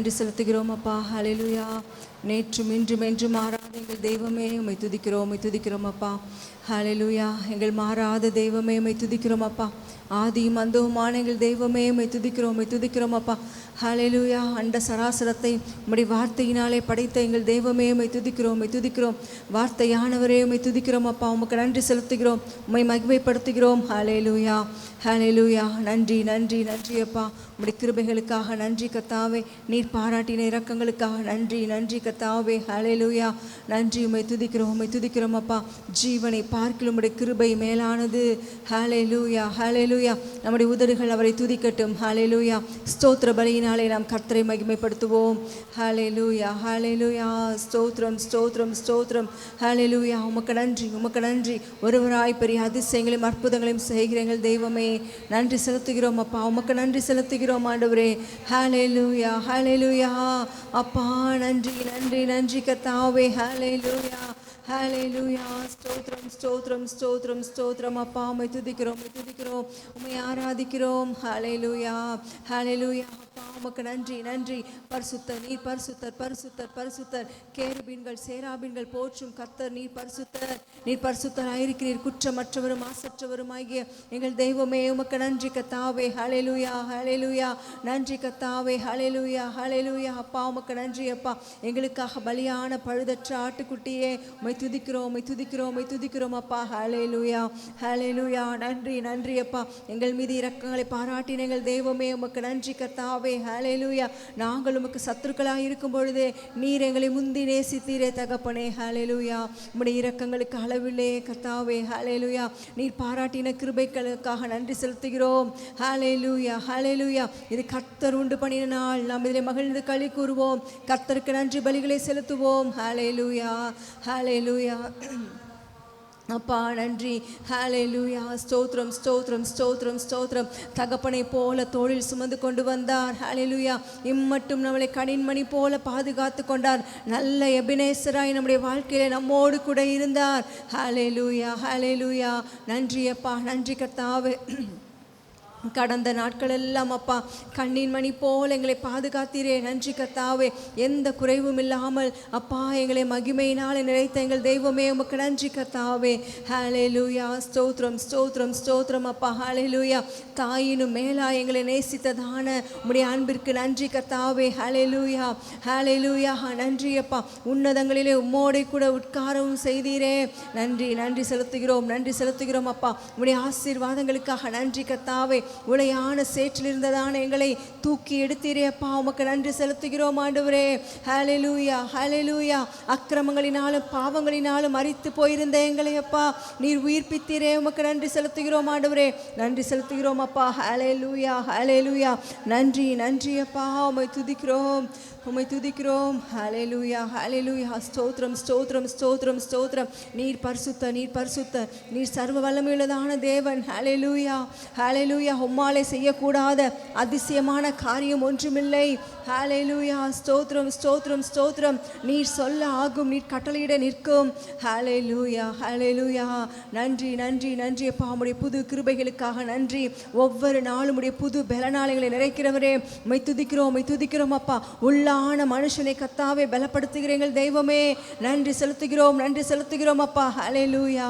நன்றி செலுத்துகிறோம் அப்பா. ஹல்லேலூயா. நேற்றும் இன்றும் என்றும் மாறாத எங்கள் தெய்வமே உம்மை துதிக்கிறோம் அப்பா. ஹல்லேலூயா. எங்கள் மாறாத தெய்வமே உம்மை துதிக்கிறோம் அப்பா. ஆதியும் அந்தவுமான எங்கள் தெய்வமே உம்மை துதிக்கிறோம் அப்பா. ஹல்லேலூயா. அண்ட சராசரத்தை உம்முடைய வார்த்தையினாலே படைத்த எங்கள் தெய்வமே உம்மை துதிக்கிறோம். வார்த்தையானவரே உம்மை துதிக்கிறோம் அப்பா. உமக்கு நன்றி செலுத்துகிறோம், உம்மை மகிமைப்படுத்துகிறோம். ஹல்லேலூயா. நன்றி அப்பா. உம்முடைய கிருபைகளுக்காக நன்றி கர்த்தாவே. நீர் பாராட்டின இரக்கங்களுக்காக நன்றி கர்த்தாவே. ஹல்லேலூயா. நன்றி. உம்மை துதிக்கிறோம் அப்பா. ஜீவனை பார்க்கிலும் உம்முடைய கிருபை மேலானது. ஹல்லேலூயா. நம்முடைய உதடுகள் அவரை துதிக்கட்டும். ஹல்லேலூயா. ஸ்தோத்திர பலியினாலே நாம் கர்த்தரை மகிமைப்படுத்துவோம். ஹல்லேலூயா. ஸ்தோத்திரம். ஹல்லேலூயா. உமக்கு நன்றி. ஒருவராய் பெரிய அதிசயங்களையும் அற்புதங்களையும் செய்கிற எங்கள் தெய்வமே நன்றி செலுத்துகிறோம் அப்பா. உமக்கு நன்றி செலுத்துகிறோம் ஆண்டவரே. ஹல்லேலூயா அப்பா. நன்றி கர்த்தாவே. ஹல்லேலூயா. ஸ்தோத்திரம் அப்பா. உம்மை துதிக்கிறோம், உம்மை ஆராதிக்கிறோம். ஹல்லேலூயா அப்பா. உமக்கு நன்றி. பரிசுத்தர், நீர் பரிசுத்தர். கேருபீன்கள் சேராபீன்கள் போற்றும் கர்த்தர் நீர் பரிசுத்தராயிருக்கிறீர். குற்றமற்றவரும் மாசற்றவருமாகிய எங்கள் தெய்வமே உமக்கு நன்றி கர்த்தாவே. ஹல்லேலூயா. நன்றி கர்த்தாவே. ஹல்லேலூயா அப்பா. உமக்கு நன்றி அப்பா. எங்களுக்காக பலியான பழுதற்ற ஆட்டுக்குட்டியே உம்மை துதிக்கிறோம் அப்பா. ஹல்லேலூயா. நன்றி அப்பா. எங்கள் மீது இரக்கங்களை பாராட்டின எங்கள் தெய்வமே உமக்கு நன்றி கர்த்தாவே. ஹல்லேலூயா. நாங்கள் உமக்கு சத்துருக்களாக இருக்கும் பொழுதே நீர் எங்களை முந்தி நேசித்தீரே தகப்பனே. ஹல்லேலூயா. உம்முடைய இரக்கங்களுக்கு அளவில்லே கர்த்தாவே. ஹல்லேலூயா. நீர் பாராட்டின கிருபைகளுக்காக நன்றி செலுத்துகிறோம். ஹல்லேலூயா. இது கர்த்தர் உண்டு பண்ணின நாள். நாம் இதிலே மகிழ்ந்து களி கூறுவோம். கர்த்தருக்கு நன்றி பலிகளை செலுத்துவோம். ஹல்லேலூயா அப்பா. நன்றி. ஹல்லேலூயா. ஸ்தோத்திரம். தகப்பனை போல தோளில் சுமந்து கொண்டு வந்தார். ஹல்லேலூயா. இம்மட்டும் நம்மளை கனின்மணி போல பாதுகாத்து கொண்டார். நல்ல எபினேசராய் நம்முடைய வாழ்க்கையில நம்மோடு கூட இருந்தார். ஹல்லேலூயா. நன்றி அப்பா. நன்றி கர்த்தாவே. கடந்த நாட்கள் எல்லாம் அப்பா கண்ணின் மணி போல் எங்களை பாதுகாத்தீரே. நன்றி கர்த்தாவே. எந்த குறைவும் இல்லாமல் அப்பா எங்களை மகிமையினால் நிறைத்த எங்கள் தெய்வமே உமக்கு நன்றி கர்த்தாவே. ஹல்லேலூயா. ஸ்தோத்திரம் அப்பா. ஹல்லேலூயா. தாயினும் மேலா எங்களை நேசித்ததான உம்முடைய அன்பிற்கு நன்றி கர்த்தாவே. ஹல்லேலூயா. நன்றி அப்பா. உன்னதங்களிலே உம்மோடே கூட உட்காரவும் செய்தீரே. நன்றி செலுத்துகிறோம் அப்பா. உம்முடைய ஆசீர்வாதங்களுக்காக நன்றி கர்த்தாவே. உளையான சேற்றில் இருந்ததான எங்களை தூக்கி எடுத்தீரே அப்பா. உமக்கு நன்றி செலுத்துகிறோம் ஆண்டவரே. ஹல்லேலூயா. அக்கிரமங்களினாலும் பாவங்களினாலும் மரித்து போயிருந்த எங்களை அப்பா நீர் உயிர்ப்பித்தீரே. உமக்கு நன்றி செலுத்துகிறோம் ஆண்டவரே. நன்றி செலுத்துகிறோம் அப்பா. ஹல்லேலூயா. நன்றி அப்பா. உம்மை துதிக்கிறோம். ஹல்லேலூயா. ஸ்தோத்திரம். நீர் பரிசுத்தர். நீர் சர்வ வல்லமையுள்ளதான தேவன். ஹல்லேலூயா. உம்மாலே செய்யக்கூடாத அதிசயமான காரியம் ஒன்றுமில்லை. ஹல்லேலூயா. ஸ்தோத்திரம். நீர் சொல்ல ஆகும், நீர் கட்டளையிட நிற்கும். ஹல்லேலூயா. நன்றி அப்பா. உம்முடைய புது கிருபைகளுக்காக நன்றி. ஒவ்வொரு நாளும் உடைய புது பலனாலைகளை நிறைக்கிறவரே உம்மை துதிக்கிறோம் அப்பா. உள்ளான மனுஷனை கர்த்தாவே பலப்படுத்துகிற எங்கள் தெய்வமே நன்றி செலுத்துகிறோம் அப்பா. ஹல்லேலூயா.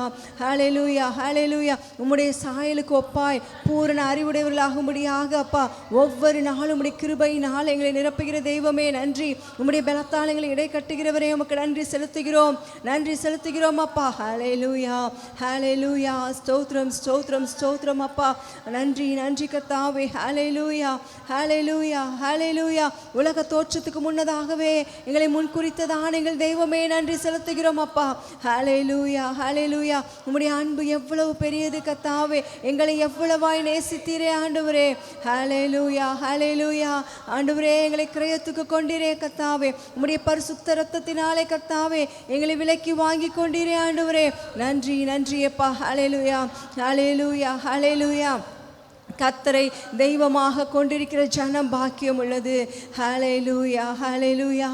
உம்முடைய சாயலுக்கு ஒப்பாய் பூரண அறிவுடையவர்களாகும்படியாக அப்பா ஒவ்வொரு நாளும் உம்முடைய கிருபையினால் எங்களை நிரப்புகிற தெய்வமே நன்றி. உம்முடைய பலத்தால் எங்களை இடை கட்டுகிறவரே உமக்கு நன்றி செலுத்துகிறோம் அப்பா. ஹல்லேலூயா. ஸ்தோத்திரம் அப்பா. நன்றி கர்த்தாவே. ஹல்லேலூயா. உலக தோற்றத்துக்கு முன்னதாகவே எங்களை முன்குறித்ததான எங்கள் தெய்வமே நன்றி செலுத்துகிறோம் அப்பா. ஹல்லேலூயா. உம்முடைய அன்பு எவ்வளவு பெரியது கர்த்தாவே. எங்களை எவ்வளவாய் நேசித்தீரே ஆண்டவரே. ஹல்லேலூயா. ஆண்டவரே எங்களை கிரயத்துக்கு கொண்டீரே கர்த்தாவே. உம்முடைய பரிசுத்த இரத்தத்தினாலே கர்த்தாவே எங்களை விலைக்கு வாங்கி கொண்டீரே ஆண்டவரே. நன்றி அப்பா. ஹல்லேலூயா. கர்த்தரை தெய்வமாக கொண்டிருக்கிற ஜனம் பாக்கியம் உள்ளது. ஹல்லேலூயா, ஹல்லேலூயா.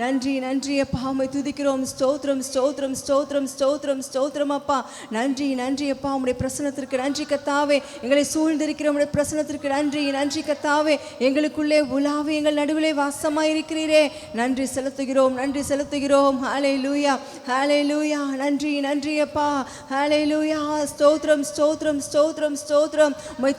நன்றி நன்றி அப்பா, உம்மை துதிக்கிறோம். ஸ்தோத்திரம் ஸ்தோத்திரம் ஸ்தோத்திரம் ஸ்தோத்திரம் ஸ்தோத்திரம் அப்பா. நன்றி நன்றி அப்பா, உம்முடைய பிரசன்னத்திற்கு நன்றி கர்த்தாவே. எங்களை சூழ்ந்திருக்கிற உம்முடைய பிரசன்னத்திற்கு நன்றி நன்றி கர்த்தாவே. எங்களுக்குள்ளே உலாவி எங்கள் நடுவிலே வாசமாய் இருக்கிறீரே, நன்றி செலுத்துகிறோம் நன்றி செலுத்துகிறோம். ஹல்லேலூயா ஹல்லேலூயா. நன்றி நன்றி அப்பா. ஹல்லேலூயா. ஸ்தோத்திரம் ஸ்தோத்திரம் ஸ்தோத்திரம் ஸ்தோத்திரம். உம்மை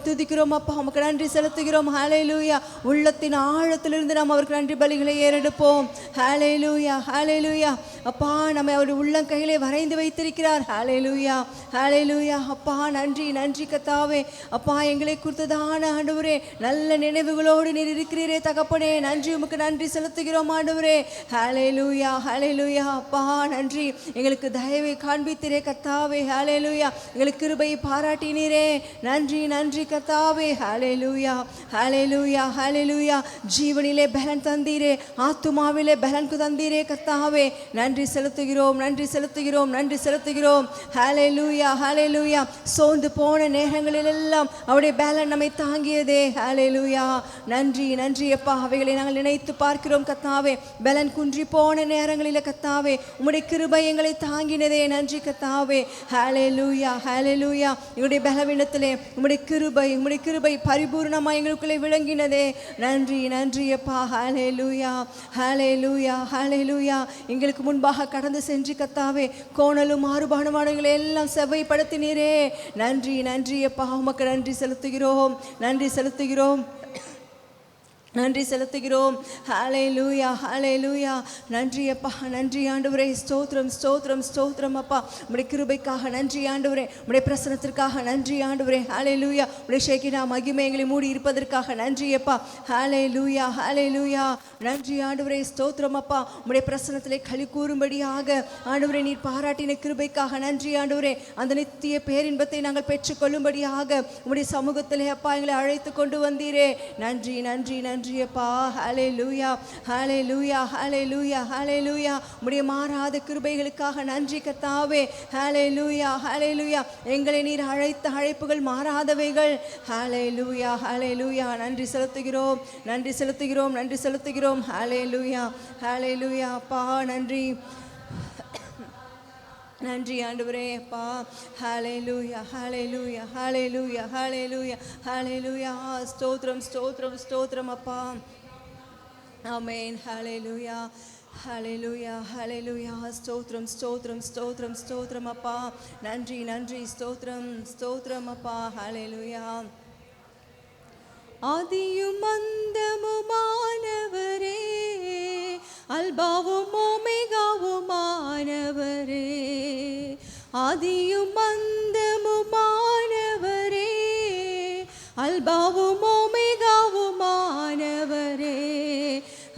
துதிக்கிறோம் அப்பா, உமக்கு நன்றி செலுத்துகிறோம். ஹல்லேலூயா. உள்ளத்தின் ஆழத்திலிருந்து நாம் அவருக்கு நன்றி பலிகளை ஏறெடுப்போம். ஹல்லேலூயா ஹல்லேலூயா. அப்பா, நம்மை அவருடைய உள்ளம் கையிலே வரைந்து வைத்திருக்கிறார். ஹல்லேலூயா ஹல்லேலூயா. அப்பா நன்றி நன்றி கர்த்தாவே. அப்பா, எங்களை குறித்ததான ஆண்டவரே நல்ல நினைவுகளோடு நீர் இருக்கிறீரே தகப்பனே, நன்றி உமக்கு நன்றி செலுத்துகிறோம் ஆண்டவரே. ஹல்லேலூயா ஹல்லேலூயா. அப்பா நன்றி, எங்களுக்கு தயவை காண்பித்தீரே கர்த்தாவே. ஹல்லேலூயா. எங்களுக்கு கிருபையை பாராட்டினீரே, நன்றி நன்றி கர்த்தாவே. ஹல்லேலூயா ஹல்லேலூயா ஹல்லேலூயா. ஜீவனிலே பலன் தந்தீரே, ஆத்துமாவிலே பலன் தந்தீரே கர்த்தாவே, நன்றி செலுத்துகிறோம் நன்றி செலுத்துகிறோம் நன்றி செலுத்துகிறோம். ஹல்லேலூயா ஹல்லேலூயா. சோர்ந்து போன நேரங்களிலெல்லாம் அவருடைய பலன் நம்மை தாங்கியதே. ஹல்லேலூயா. நன்றி நன்றி அப்பா. அவைகளை நாங்கள் நினைத்து பார்க்கிறோம் கர்த்தாவே. பலன் குன்றி போன நேரங்களில் கர்த்தாவே உம்முடைய கிருபை எங்களை தாங்கினதே, நன்றி கர்த்தாவே. ஹல்லேலூயா ஹல்லேலூயா. எங்களுடைய பலவீனத்திலே உம்முடைய கிருபை பரிபூர்ணமாக எங்களுக்குள்ளே விளங்கினதே, நன்றி நன்றி அப்பா. ஹல்லேலூயா ஹல்லேலூயா ஹல்லேலூயா. எங்களுக்கு முன்பாக கடந்து சென்று கர்த்தாவே கோணலும் மாறுபாடுமானங்களை எல்லாம் செவ்வைப்படுத்தினீரே, நன்றி நன்றி அப்பா. உமக்கு நன்றி செலுத்துகிறோம் நன்றி செலுத்துகிறோம் நன்றி செலுத்துகிறோம். ஹல்லேலூயா ஹல்லேலூயா. நன்றி அப்பா நன்றி ஆண்டவரே. ஸ்தோத்திரம் ஸ்தோத்திரம் ஸ்தோத்திரம் அப்பா. உம்முடைய கிருபைக்காக நன்றி ஆண்டவரே. உம்முடைய பிரசன்னத்திற்காக நன்றி ஆண்டவரே. ஹல்லேலூயா. உம்முடைய ஷேக்கினா மகிமை எங்களை மூடி இருப்பதற்காக நன்றி அப்பா. ஹல்லேலூயா ஹல்லேலூயா. நன்றி ஆண்டவரே. ஸ்தோத்திரம் அப்பா. உம்முடைய பிரசன்னத்திலே களி கூறும்படியாக ஆண்டவரே நீர் பாராட்டின கிருபைக்காக நன்றி ஆண்டவரே. அந்த நித்திய பேரின்பத்தை நாங்கள் பெற்றுக்கொள்ளும்படியாக உம்முடைய சமூகத்திலே அப்பா எங்களை அழைத்து கொண்டு வந்தீரே, நன்றி நன்றி நன்றி அப்பா. ஹல்லேலூயா ஹல்லேலூயா ஹல்லேலூயா ஹல்லேலூயா. உம்முடைய மாறாத கிருபைகளுக்காக நன்றி கர்த்தாவே. ஹல்லேலூயா ஹல்லேலூயா. எங்களை நீர் அழைத்த அழைப்புகள் மாறாதவைகள். ஹல்லேலூயா ஹல்லேலூயா. நன்றி செலுத்துகிறோம் நன்றி செலுத்துகிறோம் நன்றி செலுத்துகிறோம். ஹல்லேலூயா ஹல்லேலூயா. அப்பா நன்றி நன்றி ஆண்டவரே அப்பா. ஹல்லேலூயா ஹல்லேலூயா ஹல்லேலூயா ஹல்லேலூயா ஹல்லேலூயா. ஸ்தோத்திரம் ஸ்தோத்திரம் ஸ்தோத்திரம் அப்பா. ஆமென். ஹல்லேலூயா ஹல்லேலூயா ஹல்லேலூயா. ஸ்தோத்திரம் ஸ்தோத்திரம் ஸ்தோத்திரம் ஸ்தோத்திரம் அப்பா. நன்றி நன்றி. ஸ்தோத்திரம் ஸ்தோத்திரம் அப்பா. ஹல்லேலூயா. ஆதியும் அந்தமுமானவரே, அல்பாவும் ஓமெகாவுமானவரே, ஆதியும் அந்தமுமானவரே, அல்பாவும் ஓமெகாவுமானவரே.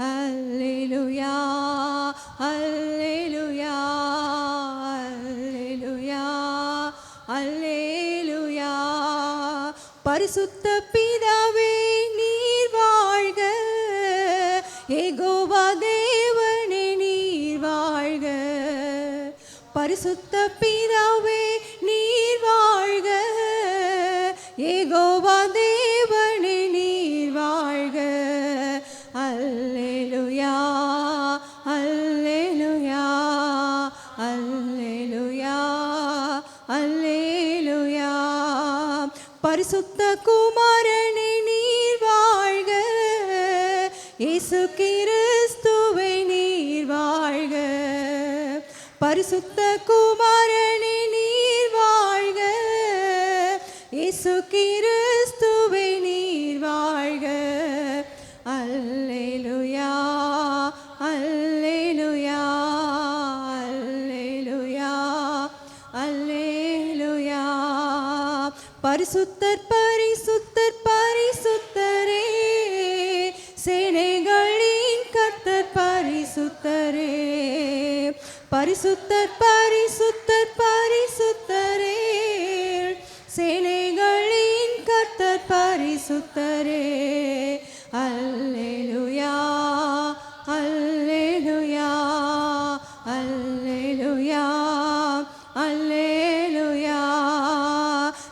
அல்லேலூயா அல்லேலூயா அல்லேலூயா அல்லேலூயா. பரிசுத்த பிதாவே நீர் வாழ்க, யெகோவா தேவனே நீர் வாழ்க. பரிசுத்த பிதாவே நீர் வாழ்க, யெகோவா தேவனே நீர் வாழ்க. அல்லேலூயா அல்லேலூயா அல்லேலூயா அல்லேலூயா. பரிசுத்த குமாரனே நீர் வாழ்க, இயேசு கிறிஸ்துவே நீர் வாழ்க. பரிசுத்த குமாரனே நீர் வாழ்க, இயேசு கிறிஸ்துவே நீர் வாழ்க. அல்லேலூயா அல்லேலூயா அல்லேலூயா அல்லேலூயா. பரிசுத்தர் பரிசுத்தர் பரிசுத்தரே, சேனைகளின் கர்த்தர் பரிசுத்தரே. பரிசுத்தர் பரிசுத்தர் பரிசுத்தரே, சேனைகளின் கர்த்தர் பரிசுத்தரே. அல்லேலூயா அல்லேலூயா அல்லேலூயா அல்லேலூயா.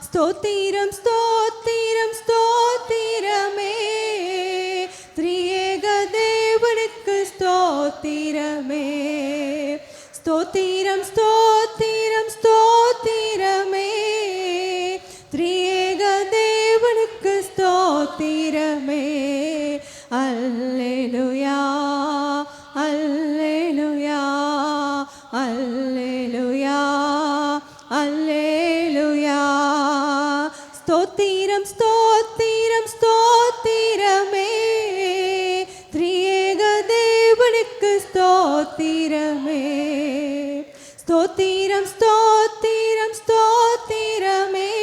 ஸ்தோத்திரம் ஸ்தோத்திரம் ஸ்தோத்திரமே. ஸ்தோத்திரம் ஸ்தோத்திரம் ஸ்தோத்திரமே. திரியேக தேவனுக்கு ஸ்தோத்திரமே. அல்லேலூயா அல்லேலூயா அல்லேலூயா அல்லேலூயா. ஸ்தோத்திரம் ஸ்தோத்திரம் ஸ்தோத்திரமே. திரியேக தேவனுக்கு ஸ்தோத்திரமே. ஸ்தோத்திரம் ஸ்தோத்திரம் ஸ்தோத்திரமே.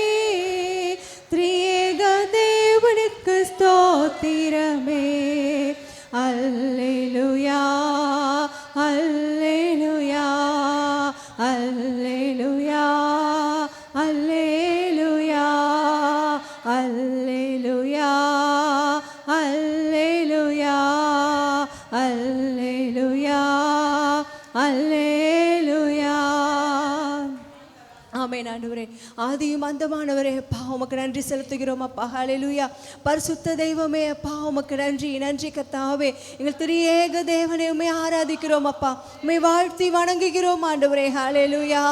திரியேக தேவனுக்கு ஸ்தோத்திரமே. அல்லேலூயா அல்லேலூயா அல்லேலூயா அல்லேலூயா அல்லேலூயா அல்லேலூயா அல்லேலூயா அல்லேலூயா. ஆமென் ஆண்டவரே. ஆதியும் அந்தமானவரே, அப்பா உமக்கு நன்றி செலுத்துகிறோம் அப்பா. ஹல்லேலூயா. பரிசுத்த தெய்வமே, அப்பா உமக்கு நன்றி நன்றி கர்த்தாவே. எங்கள் திரியேக தேவனே, உம்மை ஆராதிக்கிறோம் அப்பா. உம்மை வாழ்த்தி வணங்குகிறோம் ஆண்டவரே. ஹல்லேலூயா.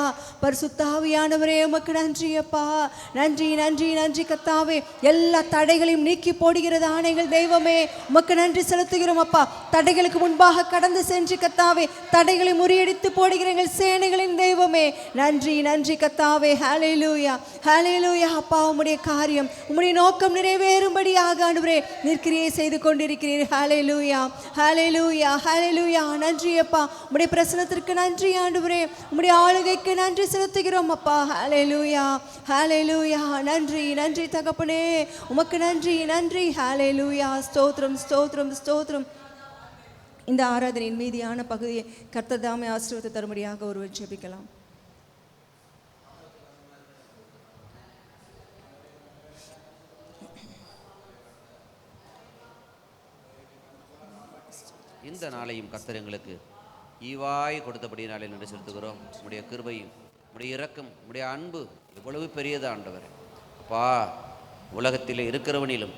பரிசுத்த ஆவியானவரே, உமக்கு நன்றி அப்பா. நன்றி நன்றி நன்றி கர்த்தாவே. எல்லா தடைகளையும் நீக்கி போடுகிறதான எங்கள் தெய்வமே, உமக்கு நன்றி செலுத்துகிறோம் அப்பா. தடைகளுக்கு முன்பாக கடந்து சென்று கர்த்தாவே, தடைகளை முறியடித்து போடுகிற எங்கள் சேனைகளின் தெய்வமே, நன்றி நன்றி கர்த்தாவே. ஹல்லேலூயா ஹல்லேலூயா. அப்பா உம்முடைய காரியம் உம்முடைய நோக்கம் நிறைவேறும்படியாக ஆண்டவரே நீர் கிரியை செய்து கொண்டிருக்கிறீர். ஹல்லேலூயா ஹல்லேலூயா ஹல்லேலூயா. நன்றி அப்பா. உம்முடைய பிரசன்னத்திற்கு நன்றி ஆண்டவரே. உம்முடைய ஆளுகைக்கு நன்றி செலுத்துகிறோம் அப்பா. ஹல்லேலூயா ஹல்லேலூயா. நன்றி நன்றி தகப்பனே, உமக்கு நன்றி நன்றி. ஹல்லேலூயா. ஸ்தோத்திரம் ஸ்தோத்திரம் ஸ்தோத்திரம். இந்த ஆராதனையின் மீதியான பகுதியை கர்த்தர் தாமே ஆசீர்வாதத்தை தரும்படியாக ஒருவர் ஜெபிக்கலாம். இந்த நாளையும் கர்த்தர் எங்களுக்கு ஈவாய் கொடுத்தபடினாலே நன்றி செலுத்துகிறோம். உம்முடைய கிருபையும் உம்முடைய இரக்கம் உம்முடைய அன்பு எவ்வளவு பெரியது ஆண்டவர். அப்பா, உலகத்தில் இருக்கிறவனிலும்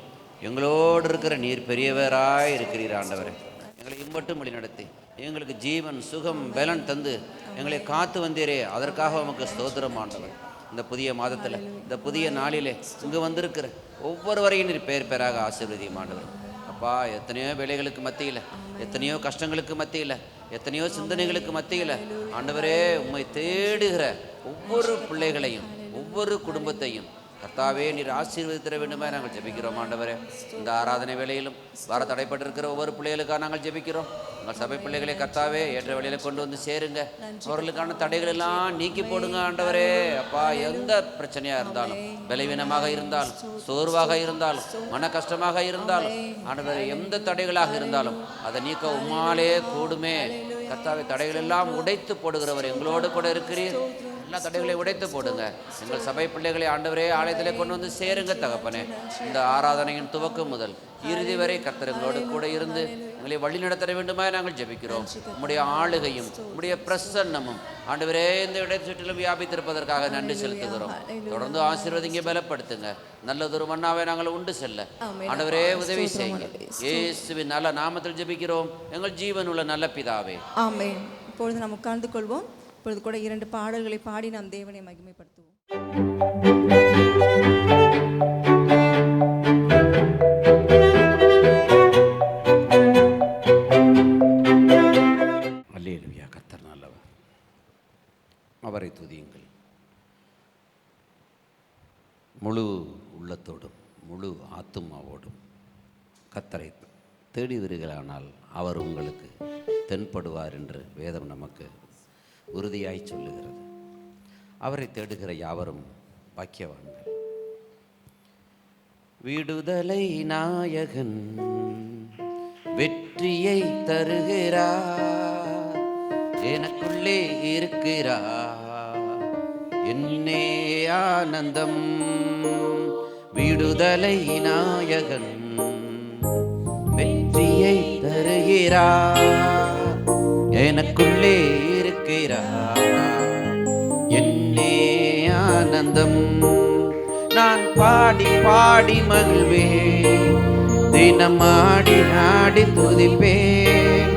எங்களோடு இருக்கிற நீர் பெரியவராய் இருக்கிறீர் ஆண்டவரே. எங்களை இம்மட்டும் வழி நடத்தி எங்களுக்கு ஜீவன் சுகம் பலன் தந்து எங்களை காத்து வந்தீரே, அதற்காக உமக்கு ஸ்தோத்திரம் ஆண்டவர். இந்த புதிய மாதத்தில் இந்த புதிய நாளிலே இங்கு வந்திருக்கிற ஒவ்வொருவரையும் நீர் பேர் பேராக ஆசீர்வதியும் ஆண்டவர். அப்பா, எத்தனையோ வேலைகளுக்கு மத்தியில், எத்தனையோ கஷ்டங்களுக்கு மத்தியில், எத்தனையோ சிந்தனைகளுக்கு மத்தியில் ஆண்டவரே உம்மை தேடுகிற ஒவ்வொரு பிள்ளைகளையும் ஒவ்வொரு குடும்பத்தையும் கர்த்தாவே நீர் ஆசீர்வதித்திட வேண்டுமா நாங்கள் ஜெபிக்கிறோம் ஆண்டவரே. இந்த ஆராதனை வேளையிலும் வர தடைப்பட்டிருக்கிற ஒவ்வொரு பிள்ளைகளுக்காக நாங்கள் ஜெபிக்கிறோம். உங்கள் சபை பிள்ளைகளை கர்த்தாவே ஏற்ற வேளையில கொண்டு வந்து சேருங்க. அவர்களுக்கான தடைகள் எல்லாம் நீக்கி போடுங்க ஆண்டவரே. அப்பா, எந்த பிரச்சனையா இருந்தாலும், பலவீனமாக இருந்தாலும், சோர்வாக இருந்தாலும், மன கஷ்டமாக இருந்தாலும் ஆண்டவரே, எந்த தடைகளாக இருந்தாலும் அதை நீக்க உம்மாலே கூடுமே கர்த்தாவே. தடைகள் எல்லாம் உடைத்து போடுகிறவர் எங்களோடு கூட இருக்கிறீர். எல்லா தடைகளை உடைத்து போடுங்க. எங்கள் சபை பிள்ளைகளை ஆண்டவரே ஆலயத்திலே கொண்டு வந்து சேருங்க தகப்பனே. இந்த ஆராதனையின் துவக்கம் முதல் இறுதி வரை கர்த்தர் எங்களோடு கூட இருந்து எங்களை வழி நடத்த வேண்டுமா நாங்கள் ஜெபிக்கிறோம். உம்முடைய ஆளுகையும் உம்முடைய பிரசன்னமும் ஆண்டவரே இந்த இடைச்சுற்றிலும் வியாபித்திருப்பதற்காக நன்றி செலுத்துகிறோம். தொடர்ந்து ஆசீர்வதிங்க, பலப்படுத்துங்க. நல்லதொரு மன்னாவை நாங்கள் உண்டு செல்ல ஆண்டவரே உதவி செய்யுங்க. இயேசுவின் நல்ல நாமத்தில் ஜெபிக்கிறோம் எங்கள் ஜீவனுள்ள நல்ல பிதாவே, ஆமென். இப்பொழுது நாம் உட்கார்ந்து கொள்வோம். இப்பொழுது கூட 2 பாடல்களை பாடி நாம் தேவனை மகிமைப்படுத்துவோம். அல்லேலூயா. கர்த்தர் நல்லவர், அவரை துதியுங்கள். முழு உள்ளத்தோடும் முழு ஆத்துமாவோடும் கர்த்தரை தேடி வருகிறானால் அவர் உங்களுக்கு தென்படுவார் என்று வேதம் நமக்கு உறுதியாய் சொல்லுகிறது. அவரை தேடுகிற யாவரும் பாக்கியவான்கள். விடுதலை நாயகன் வெற்றியை தருகிறார், எனக்குள்ளே இருக்கிறார் என்னே ஆனந்தம். விடுதலை நாயகன் வெற்றியை தருகிறார், எனக்குள்ளே இருக்கிறார் என்னே ஆனந்தம். நான் பாடி பாடி மகிழ்வேன், தினம் ஆடி ஆடி துதிப்பேன்.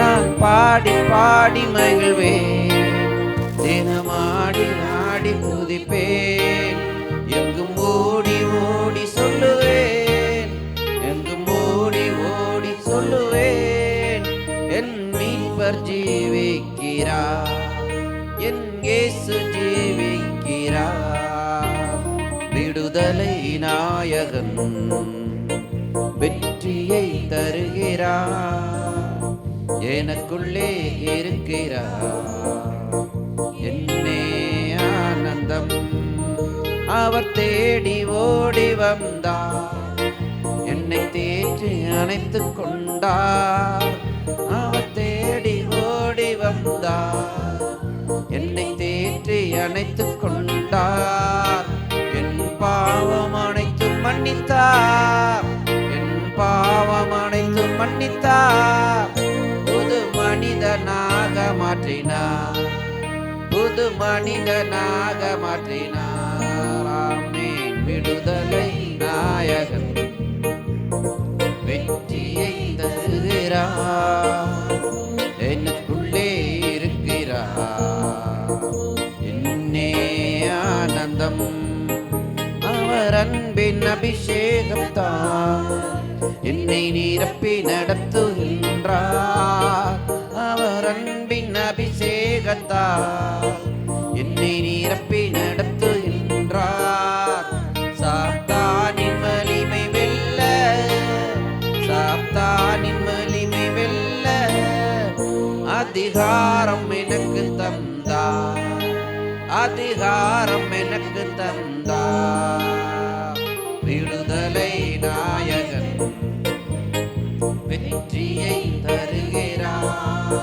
நான் பாடி பாடி மகிழ்வேன், தினமாடி ஆடி துதிப்பேன். எங்கும் ஓடி ஓடி சொல்லுவேன், எங்கும் ஓடி ஓடி சொல்லுவேன், என் மீட்பர் ஜீவிக்கிறார், என் இயேசு ஜீவிக்கிறார். விடுதலை நாயகன் வெற்றியை தருகிறார், எனக்குள்ளே இருக்கிறார், என்னே ஆனந்தம். அவர் தேடி ஓடி வந்தார், என்னை தேற்றி அணைத்துக் கொண்டார். அவர் தேடி ஓடி வந்தார், என்னை தேற்றி அணைத்துக் கொண்டார். என் பாவம் அனைத்தும் மன்னித்தார், என் பாவம் அனைத்தும் மன்னித்தார். புது மனிதனாக மாற்றினார், புது மனிதனாக மாற்றினார். ஆமென். விடுதலை நாயகன் வெற்றியை தருகிறார், எனக்குள்ளே இருக்கிறார், என்னே ஆனந்தம். அவர் அன்பின் அபிஷேகத்தான் என்னை நிரப்பி நடத்துகின்றார். அவர் அன்பின் அபிஷேகத்தால் என்னை நிரப்பி நடத்துகின்றார். சாத்தானின் வலிமை வெல்ல, சாத்தானின் வலிமை வெல்ல அதிகாரம் எனக்கு தந்தார், அதிகாரம் எனக்கு தந்தார். விடுதலை நாயகன் வெற்றியை தருகிறார்,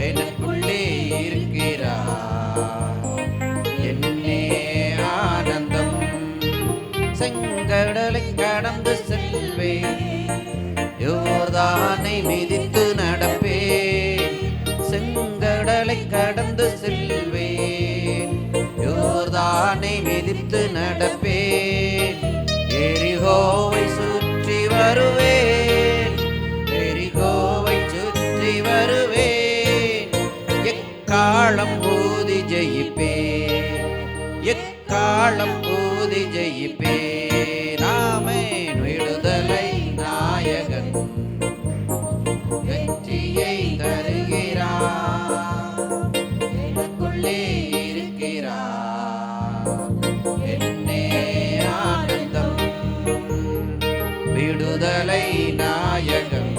எனக்குள்ளே இருக்கிறார், என்னே ஆனந்தம். செங்கடலை கடந்து செல்வேன், யோர்தானை மிதித்து நடப்பேன். செங்கடலை கடந்து செல்வேன், யோர்தானை மிதித்து நடப்பேன். எரிகோவை சுற்றி வருவேன், எரிகோவை சுற்றி வருவேன். எக்காலம் ஊதி ஜெயிப்பேன், எக்காலம் ஊதி ஜெயிப்பேன். ஆமென். விடுதலை நாயகன் வெற்றியை தருகிறார், எனக்குள்ளே இருக்கிறார், என்னே ஆனந்தம். விடுதலை நாயகன்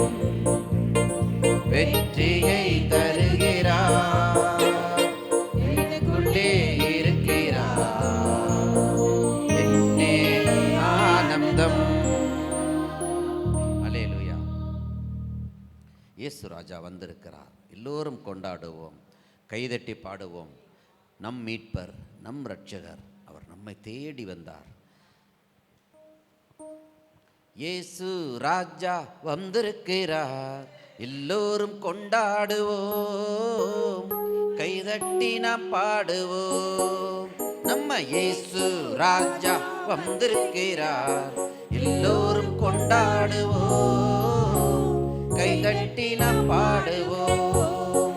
வெற்றியை தருகிறார், எனக்குள்ளே இருக்கிறார், என்னே ஆனந்தம். அல்லேலூயா. இயேசு ராஜா வந்திருக்கிறார். எல்லோரும் கொண்டாடுவோம், கைதட்டி பாடுவோம். நம் மீட்பர், நம் இரட்சகர், அவர் நம்மை தேடி வந்தார். இயேசு ராஜா வந்திருக்கிறார், எல்லோரும் கொண்டாடுவோம், கைதட்டி நாம் பாடுவோம். நம்ம இயேசு ராஜா வந்திருக்கிறார், எல்லோரும் கொண்டாடுவோம், கைதட்டி நாம் பாடுவோம்.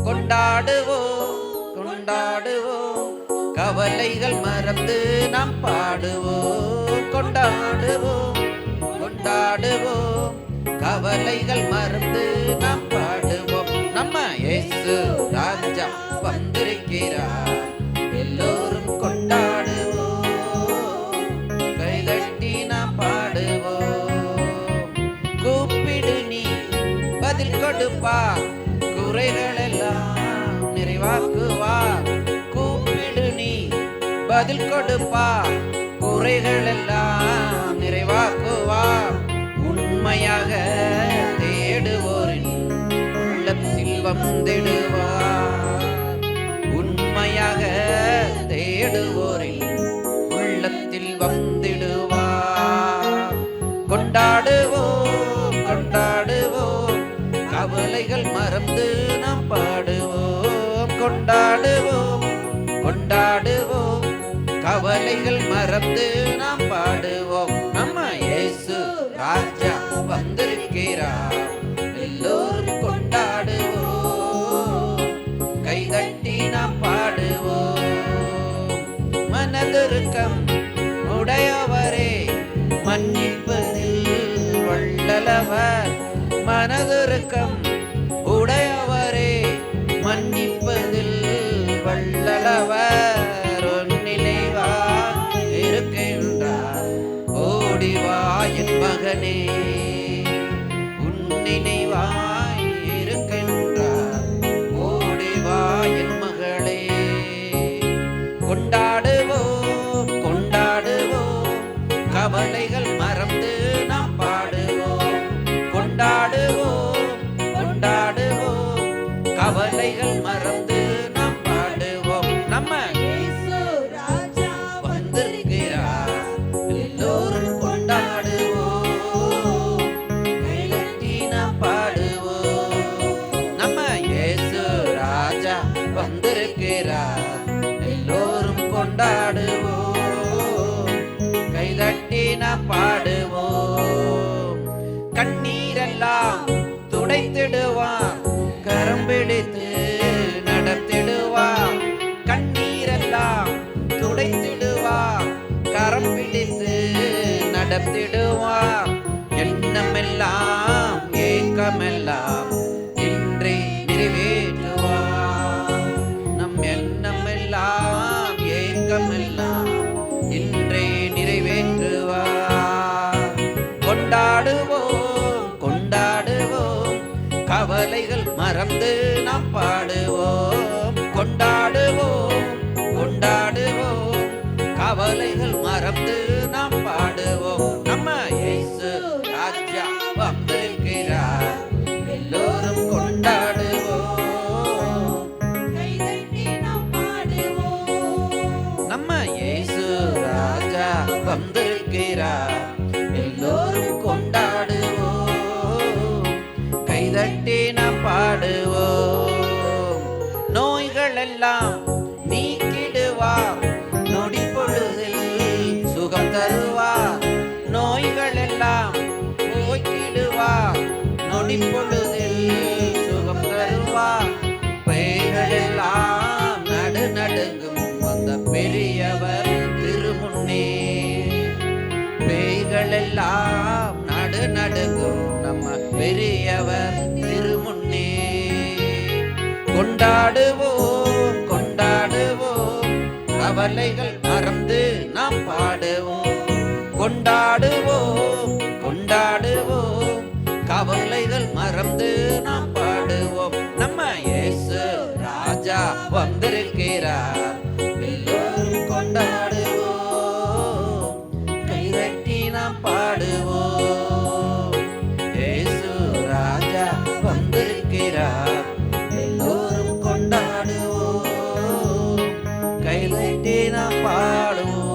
கொண்டாடுவோம், கொண்டாடுவோம், கவலைகள் மறந்து நாம் பாடுவோம். கொண்டாடுவோம், கொண்டாடுவோம், கவலைகள் மறந்து நாம் பாடுவோம். நம்ம இயேசு ராஜா வந்திருக்கிறார், எல்லோரும் கொண்டாடுவோம், கைதட்டி நாம் பாடுவோம். கூப்பிடு நீ பதில் கொடுப்பார், குறைகள் எல்லாம் நிறைவாக்குவார். கூப்பிடு நீ பதில் கொடுப்பார், குறைகள் எல்லாம் நிறைவாக்குவார். உண்மையாக தேடுவோரின் உள்ளத்தில் வந்திடுவார், உண்மையாக தேடுவோரின் உள்ளத்தில் வந்திடுவார். கொண்டாடுவோம், கொண்டாடுவோம், கவலைகள் மறந்து நாம் பாடுவோம். கொண்டாடுவோம், கொண்டாடுவோம், கவலைகள் மறந்து நாம் பாடுவோம். நம்ம இயேசு ராஜா வந்திருக்கிறார், எல்லோரும் கொண்டாடுவோம். நல்லவர், மனதுருக்கம் உடையவரே, மன்னிப்பதில் வல்லவர், நினைவா இருக்கின்றார். ஓடிவா என் மகனே, உன் நினைவாய் இருக்கின்றார். ஓடிவா என் மகளே. கொண்டாடுவோம் கொண்டாடுவோம், கவலைகள் மறந்து நாம் பாடுவோம். கொண்டாடுவோம் கொண்டாடுவோம், கவலைகள் மறந்து நாம் பாடுவோம். நம்ம இயேசு ராஜா வந்திருக்கிறார், எல்லோரும் கொண்டாடுவோம், கைதட்டி நாம் பாடுவோம். நம்ம இயேசு ராஜா வந்திருக்கிறார், எல்லோரும் கொண்டாடுவோம், கைதட்டி நாம் பாடுவோம். கண்ணீரெல்லாம் துடைத்திடுவார், கரம் பிடித்து நடத்திடுவார். கண்ணீரெல்லாம் துடைத்திடுவார், கரம் பிடித்து நடத்திடுவார். எண்ணமெல்லாம் ஏக்கமெல்லாம் இன்றே நிறைவேற்றுவார். நம் எண்ணமெல்லாம் ஏக்கமெல்லாம் இன்றே நிறைவேற்றுவார். கொண்டாடுவோம் கொண்டாடுவோம், கவலைகள் மறந்து நாம் பாடுவோம். கொண்டாடுவோம் கொண்டாடுவோம், கவலைகள் மறந்து நாம் பாடுவோம். நம்ம இயேசு ராஜா வந்திருக்கிறார், எல்லோரும் கொண்டாடுவோம், கைதட்டி நாம் பாடுவோம். நம்ம இயேசு ராஜா வந்திருக்கிறார், எல்லோரும் கொண்டாடுவோம், கைதட்டி நாம் பாடுவோம். நோய்கள் எல்லாம் நீக்கிடுவார், நொடி பொழுதில் சுகம் தருவார். நோய்கள் எல்லாம் போக்கிடுவார், நொடி பொழுதில் சுகம் தருவார். பேய்கள் எல்லாம் நடுநடுங்கும் அந்த பெரியவர் திருமுன்னே. பேய்கள் எல்லாம் நடுநடுங்கும் நம்ம பெரியவர் திருமுன்னே. கொண்டாடுவோம் கொண்டாடுவோம், கவலைகள் மறந்து நாம் பாடுவோம். கொண்டாடுவோம் கொண்டாடுவோம், கவலைகள் மறந்து நாம் பாடுவோம். நம்ம இயேசு ராஜா வந்திருக்கிறார், எல்லோரும் கொண்டாடுவோம், கைதட்டி நாம் பாடுவோம். இயேசு ராஜா வந்திருக்கிறார், எல்லோரும் கொண்டாடுவோம், கைதட்டி நாம் பாடுவோம்.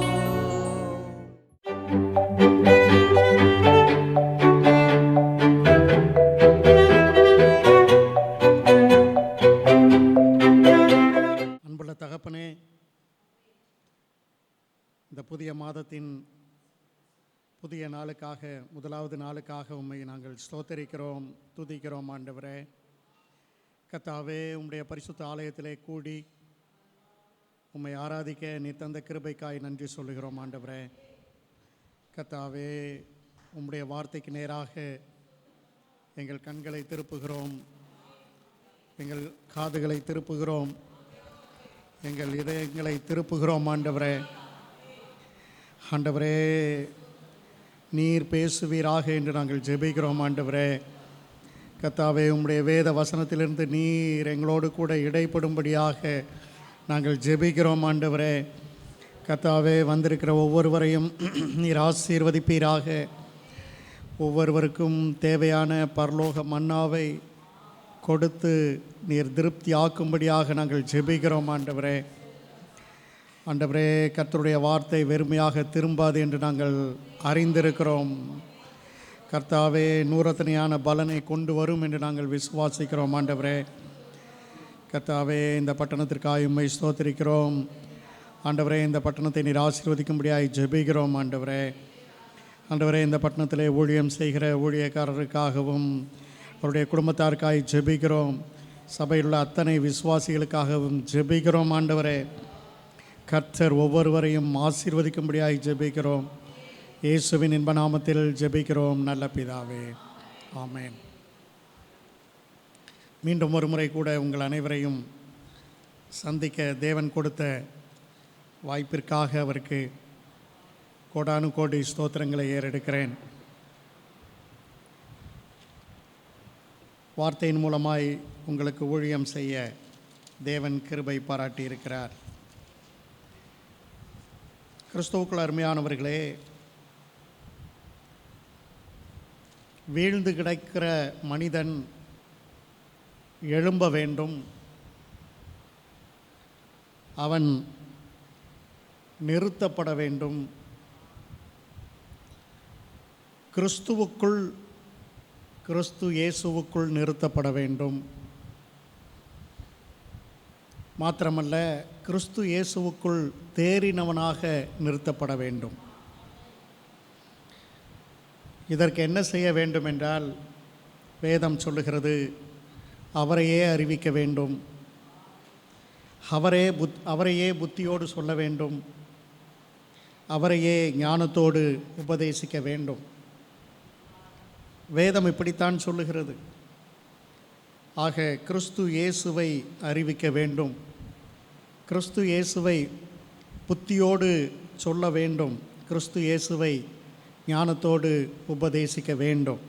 அன்புள்ள தகப்பனே, இந்த புதிய மாதத்தின் புதிய நாளுக்காக, முதலாவது நாளுக்காக உம்மை நாங்கள் ஸ்தோத்தரிக்கிறோம், துதிக்கிறோம். ஆண்டவரே கர்த்தாவே, உம்முடைய பரிசுத்த ஆலயத்திலே கூடி உம்மை ஆராதிக்க நீ தந்த கிருபைக்காய் நன்றி சொல்லுகிறோம். ஆண்டவரே கர்த்தாவே, உம்முடைய வார்த்தைக்கு நேராக எங்கள் கண்களை திருப்புகிறோம், எங்கள் காதுகளை திருப்புகிறோம், எங்கள் இதயங்களை திருப்புகிறோம். ஆண்டவரே ஆண்டவரே, நீர் பேசுவீராக என்று நாங்கள் ஜெபிக்கிறோம். ஆண்டவரே கர்த்தாவே, உம்முடைய வேத வசனத்திலிருந்து நீர் எங்களோடு கூட இடைப்படும்படியாக நாங்கள் ஜெபிக்கிறோம். ஆண்டவரே கர்த்தாவே, வந்திருக்கிற ஒவ்வொருவரையும் நீர் ஆசீர்வதிப்பீராக. ஒவ்வொருவருக்கும் தேவையான பரலோக மன்னாவை கொடுத்து நீர் திருப்தி ஆக்கும்படியாக நாங்கள் ஜெபிக்கிறோம். ஆண்டவரே ஆண்டவரே, கர்த்தருடைய வார்த்தை வெறுமையாக திரும்பாது என்று நாங்கள் அறிந்திருக்கிறோம். கர்த்தாவே, நூறத்தனையான பலனை கொண்டு வரும் என்று நாங்கள் விசுவாசிக்கிறோம். ஆண்டவரே கர்த்தாவே, இந்த பட்டணத்திற்காக உம்மை ஸ்தோத்திரிக்கிறோம். ஆண்டவரே, இந்த பட்டணத்தை நீர் ஆசீர்வதிக்கும்படியாக ஜெபிக்கிறோம். ஆண்டவரே ஆண்டவரே, இந்த பட்டணத்திலே ஊழியம் செய்கிற ஊழியக்காரருக்காகவும் அவருடைய குடும்பத்தாருக்காக ஜெபிக்கிறோம். சபையில் உள்ள அத்தனை விசுவாசிகளுக்காகவும் ஜெபிக்கிறோம். ஆண்டவரே கர்த்தர் ஒவ்வொருவரையும் ஆசீர்வதிக்கும்படியாக ஜெபிக்கிறோம். இயேசுவின் இன்ப நாமத்தில் ஜெபிக்கிறோம் நல்ல பிதாவே, ஆமென். மீண்டும் ஒரு முறை கூட உங்கள் அனைவரையும் சந்திக்க தேவன் கொடுத்த வாய்ப்பிற்காக அவருக்கு கோடானு கோடி ஸ்தோத்திரங்களை ஏறெடுக்கிறேன். வார்த்தையின் மூலமாய் உங்களுக்கு ஊழியம் செய்ய தேவன் கிருபை பாராட்டி இருக்கிறார். கிறிஸ்துவுக்குள் அருமையானவர்களே, வீழ்ந்து கிடக்கிற மனிதன் எழும்ப வேண்டும், அவன் நிறுத்தப்பட வேண்டும், கிறிஸ்து இயேசுவுக்குள் நிறுத்தப்பட வேண்டும். மாத்திரமல்ல, கிறிஸ்து இயேசுவுக்குள் தேறினவனாக நிறுத்தப்பட வேண்டும். இதற்கு என்ன செய்ய வேண்டும் என்றால், வேதம் சொல்லுகிறது, அவரையே அறிவிக்க வேண்டும், அவரையே புத்தியோடு சொல்ல வேண்டும், அவரையே ஞானத்தோடு உபதேசிக்க வேண்டும். வேதம் இப்படித்தான் சொல்லுகிறது. ஆக கிறிஸ்து இயேசுவை அறிவிக்க வேண்டும், கிறிஸ்து இயேசுவை புத்தியோடு சொல்ல வேண்டும், கிறிஸ்து இயேசுவை ஞானத்தோடு உபதேசிக்க வேண்டும்.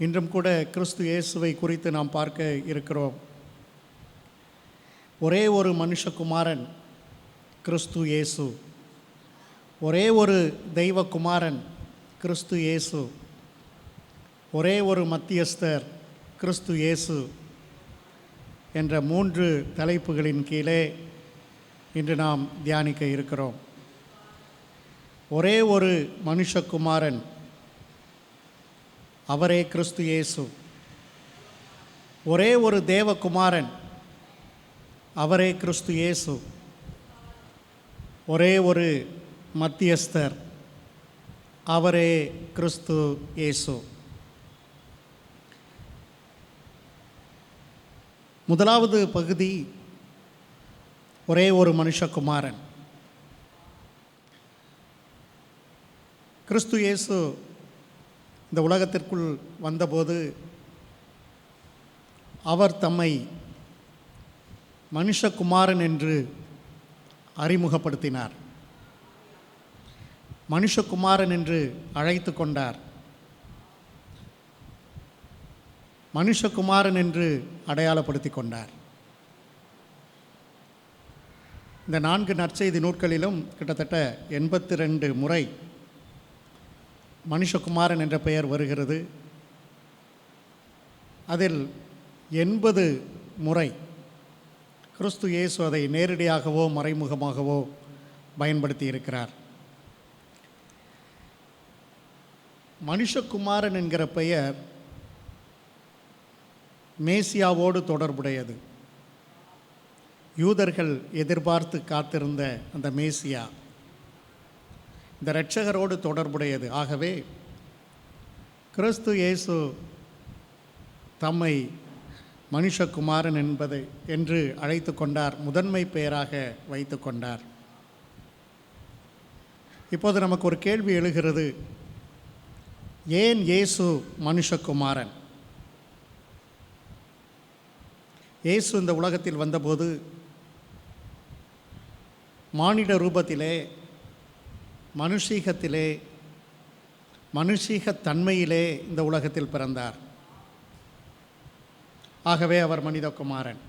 இன்றும் கூட கிறிஸ்து இயேசுவை குறித்து நாம் பார்க்க இருக்கிறோம். ஒரே ஒரு மனுஷகுமாரன் கிறிஸ்து இயேசு, ஒரே ஒரு தெய்வகுமாரன் கிறிஸ்து இயேசு, ஒரே ஒரு மத்தியஸ்தர் கிறிஸ்து இயேசு என்ற 3 தலைப்புகளின் கீழே இன்று நாம் தியானிக்க இருக்கிறோம். ஒரே ஒரு மனுஷகுமாரன், அவரே கிறிஸ்து இயேசு. ஒரே ஒரு தேவகுமாரன், அவரே கிறிஸ்து இயேசு. ஒரே ஒரு மத்தியஸ்தர், அவரே கிறிஸ்து இயேசு. முதலாவது பகுதி, ஒரே ஒரு மனுஷகுமாரன். கிறிஸ்து இயேசு இந்த உலகத்திற்குள் வந்தபோது அவர் தம்மை மனுஷகுமாரன் என்று அறிமுகப்படுத்தினார். மனுஷகுமாரன் என்று அழைத்து கொண்டார். மனுஷகுமாரன் என்று அடையாளப்படுத்தி கொண்டார். இந்த 4 நற்செய்தி நூற்களிலும் கிட்டத்தட்ட 82 முறை மனுஷகுமாரன் என்ற பெயர் வருகிறது. அதில் 80 முறை கிறிஸ்து இயேசு அதை நேரடியாகவோ மறைமுகமாகவோ பயன்படுத்தி இருக்கிறார். மனுஷகுமாரன் என்கிற பெயர் மேசியாவோடு தொடர்புடையது. யூதர்கள் எதிர்பார்த்து காத்திருந்த அந்த மேசியா இந்த இரட்சகரோடு தொடர்புடையது. ஆகவே கிறிஸ்து இயேசு தம்மை மனுஷகுமாரன் என்று அழைத்து கொண்டார், முதன்மை பெயராக வைத்து கொண்டார். இப்போது நமக்கு ஒரு கேள்வி எழுகிறது, ஏன் இயேசு மனுஷகுமாரன்? இயேசு இந்த உலகத்தில் வந்தபோது மானிட ரூபத்திலே, மனுஷீகத்திலே, மனுஷீகத்தன்மையிலே இந்த உலகத்தில் பிறந்தார். ஆகவே அவர் மனிதகுமாரன்.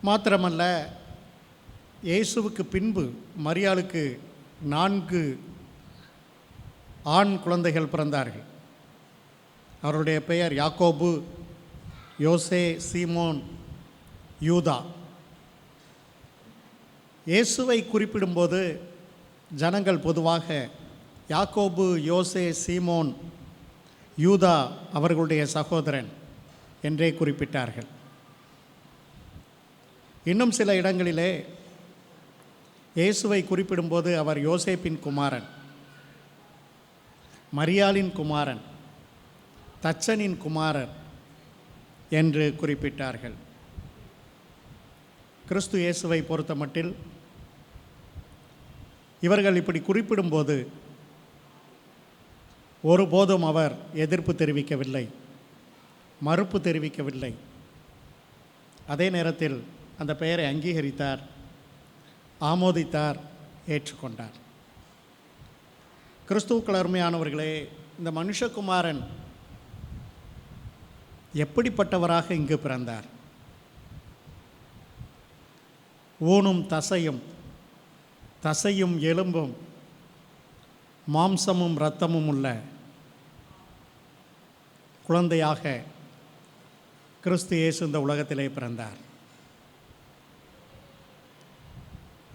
மாத்திரமல்ல, இயேசுவுக்கு பின்பு மரியாளுக்கு 4 ஆண் குழந்தைகள் பிறந்தார்கள். அவருடைய பெயர் யாக்கோபு, யோசே, சீமோன், யூதா. இயேசுவை குறிப்பிடும்போது ஜனங்கள் பொதுவாக யாக்கோபு, யோசே, சீமோன், யூதா அவர்களுடைய சகோதரன் என்றே குறிப்பிட்டார்கள். இன்னும் சில இடங்களிலே இயேசுவை குறிப்பிடும்போது அவர் யோசேப்பின் குமாரன், மரியாளின் குமாரன், தச்சனின் குமாரர் என்று குறிப்பிட்டார்கள். கிறிஸ்து இயேசுவை பொறுத்த மட்டில் இவர்கள் இப்படி குறிப்பிடும்போது ஒருபோதும் அவர் எதிர்ப்பு தெரிவிக்கவில்லை, மறுப்பு தெரிவிக்கவில்லை. அதே நேரத்தில் அந்த பெயரை அங்கீகரித்தார், ஆமோதித்தார், ஏற்றுக்கொண்டார். கிறிஸ்துவுக்குள் அருமையானவர்களே, இந்த மனுஷகுமாரன் எப்படிப்பட்டவராக இங்கு பிறந்தார்? ஊனும் தசையும் எலும்பும் மாம்சமும் இரத்தமும் உள்ள குழந்தையாக கிறிஸ்து இயேசு இந்த உலகத்திலே பிறந்தார்.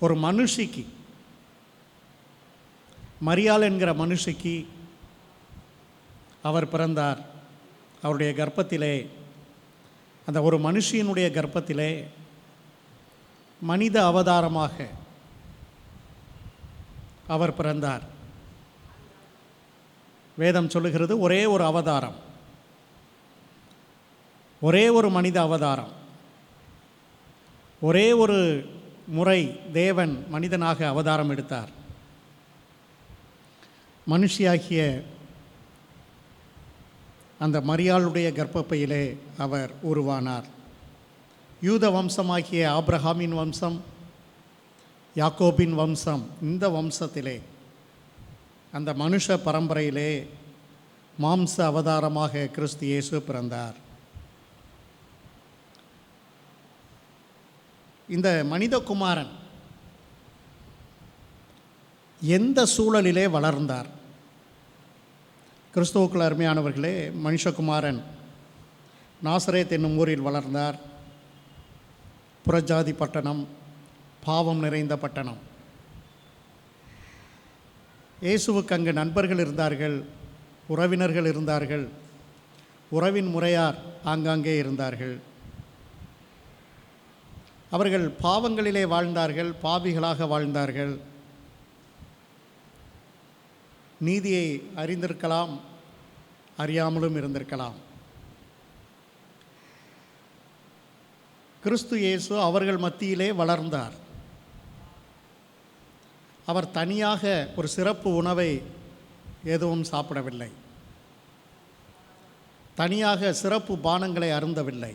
ஒரு மனுஷிக்கு, மரியாள் என்கிற மனுஷிக்கு அவர் பிறந்தார். அவருடைய கர்ப்பத்திலே, அந்த ஒரு மனுஷியினுடைய கர்ப்பத்திலே மனித அவதாரமாக அவர் பிறந்தார். வேதம் சொல்லுகிறது ஒரே ஒரு அவதாரம், ஒரே ஒரு மனித அவதாரம், ஒரே ஒரு முறை தேவன் மனிதனாக அவதாரம் எடுத்தார். மனுஷியாகிய அந்த மரியாளுடைய கர்ப்பப்பையிலே அவர் உருவானார். யூத வம்சமாகிய ஆபிரகாமின் வம்சம், யாக்கோபின் வம்சம், இந்த வம்சத்திலே, அந்த மனுஷ பரம்பரையிலே மாம்ச அவதாரமாக கிறிஸ்து இயேசு பிறந்தார். இந்த மனிதகுமாரன் எந்த சூழலிலே வளர்ந்தார்? கிறிஸ்துவுக்குள் அருமையானவர்களே, மனுஷகுமாரன் நாசரேத் என்னும் ஊரில் வளர்ந்தார். புறஜாதி பட்டணம், பாவம் நிறைந்த பட்டணம். இயேசுவுக்கு அங்கு நண்பர்கள் இருந்தார்கள், உறவினர்கள் இருந்தார்கள், உறவின் முறையார் ஆங்காங்கே இருந்தார்கள். அவர்கள் பாவங்களிலே வாழ்ந்தார்கள், பாவிகளாக வாழ்ந்தார்கள். நீதியை அறிந்திருக்கலாம், அறியாமலும் இருந்திருக்கலாம். கிறிஸ்து இயேசு அவர்கள் மத்தியிலே வளர்ந்தார். அவர் தனியாக ஒரு சிறப்பு உணவை எதுவும் சாப்பிடவில்லை, தனியாக சிறப்பு பானங்களை அருந்தவில்லை.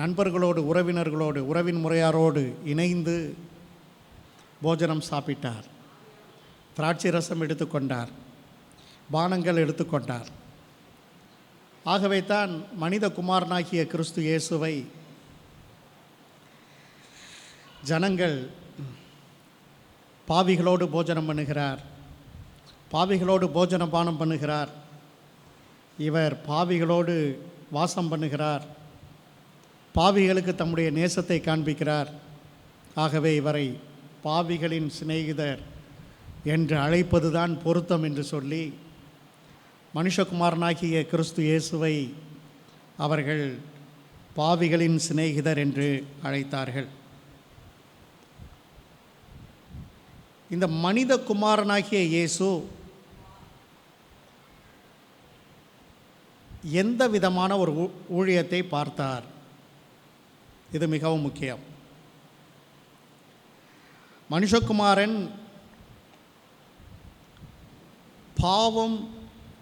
நண்பர்களோடு, உறவினர்களோடு, உறவின் முறையாரோடு இணைந்து போஜனம் சாப்பிட்டார். திராட்சை ரசம் எடுத்துக்கொண்டார், பானங்கள் எடுத்துக்கொண்டார். ஆகவே தான் மனித குமாரனாகிய கிறிஸ்து இயேசுவை ஜனங்கள் பாவிகளோடு போஜனம் பண்ணுகிறார், பாவிகளோடு போஜன பானம் பண்ணுகிறார், இவர் பாவிகளோடு வாசம் பண்ணுகிறார், பாவிகளுக்கு தம்முடைய நேசத்தை காண்பிக்கிறார். ஆகவே இவரை பாவிகளின் சிநேகிதர் என்று அழைப்பதுதான் பொருத்தம் என்று சொல்லி மனுஷகுமாரனாகிய கிறிஸ்து இயேசுவை அவர்கள் பாவிகளின் சிநேகிதர் என்று அழைத்தார்கள். இந்த மனித குமாரனாகிய இயேசு எந்த விதமான ஒரு ஊழியத்தை பார்த்தார்? இது மிகவும் முக்கியம். மனுஷகுமாரன்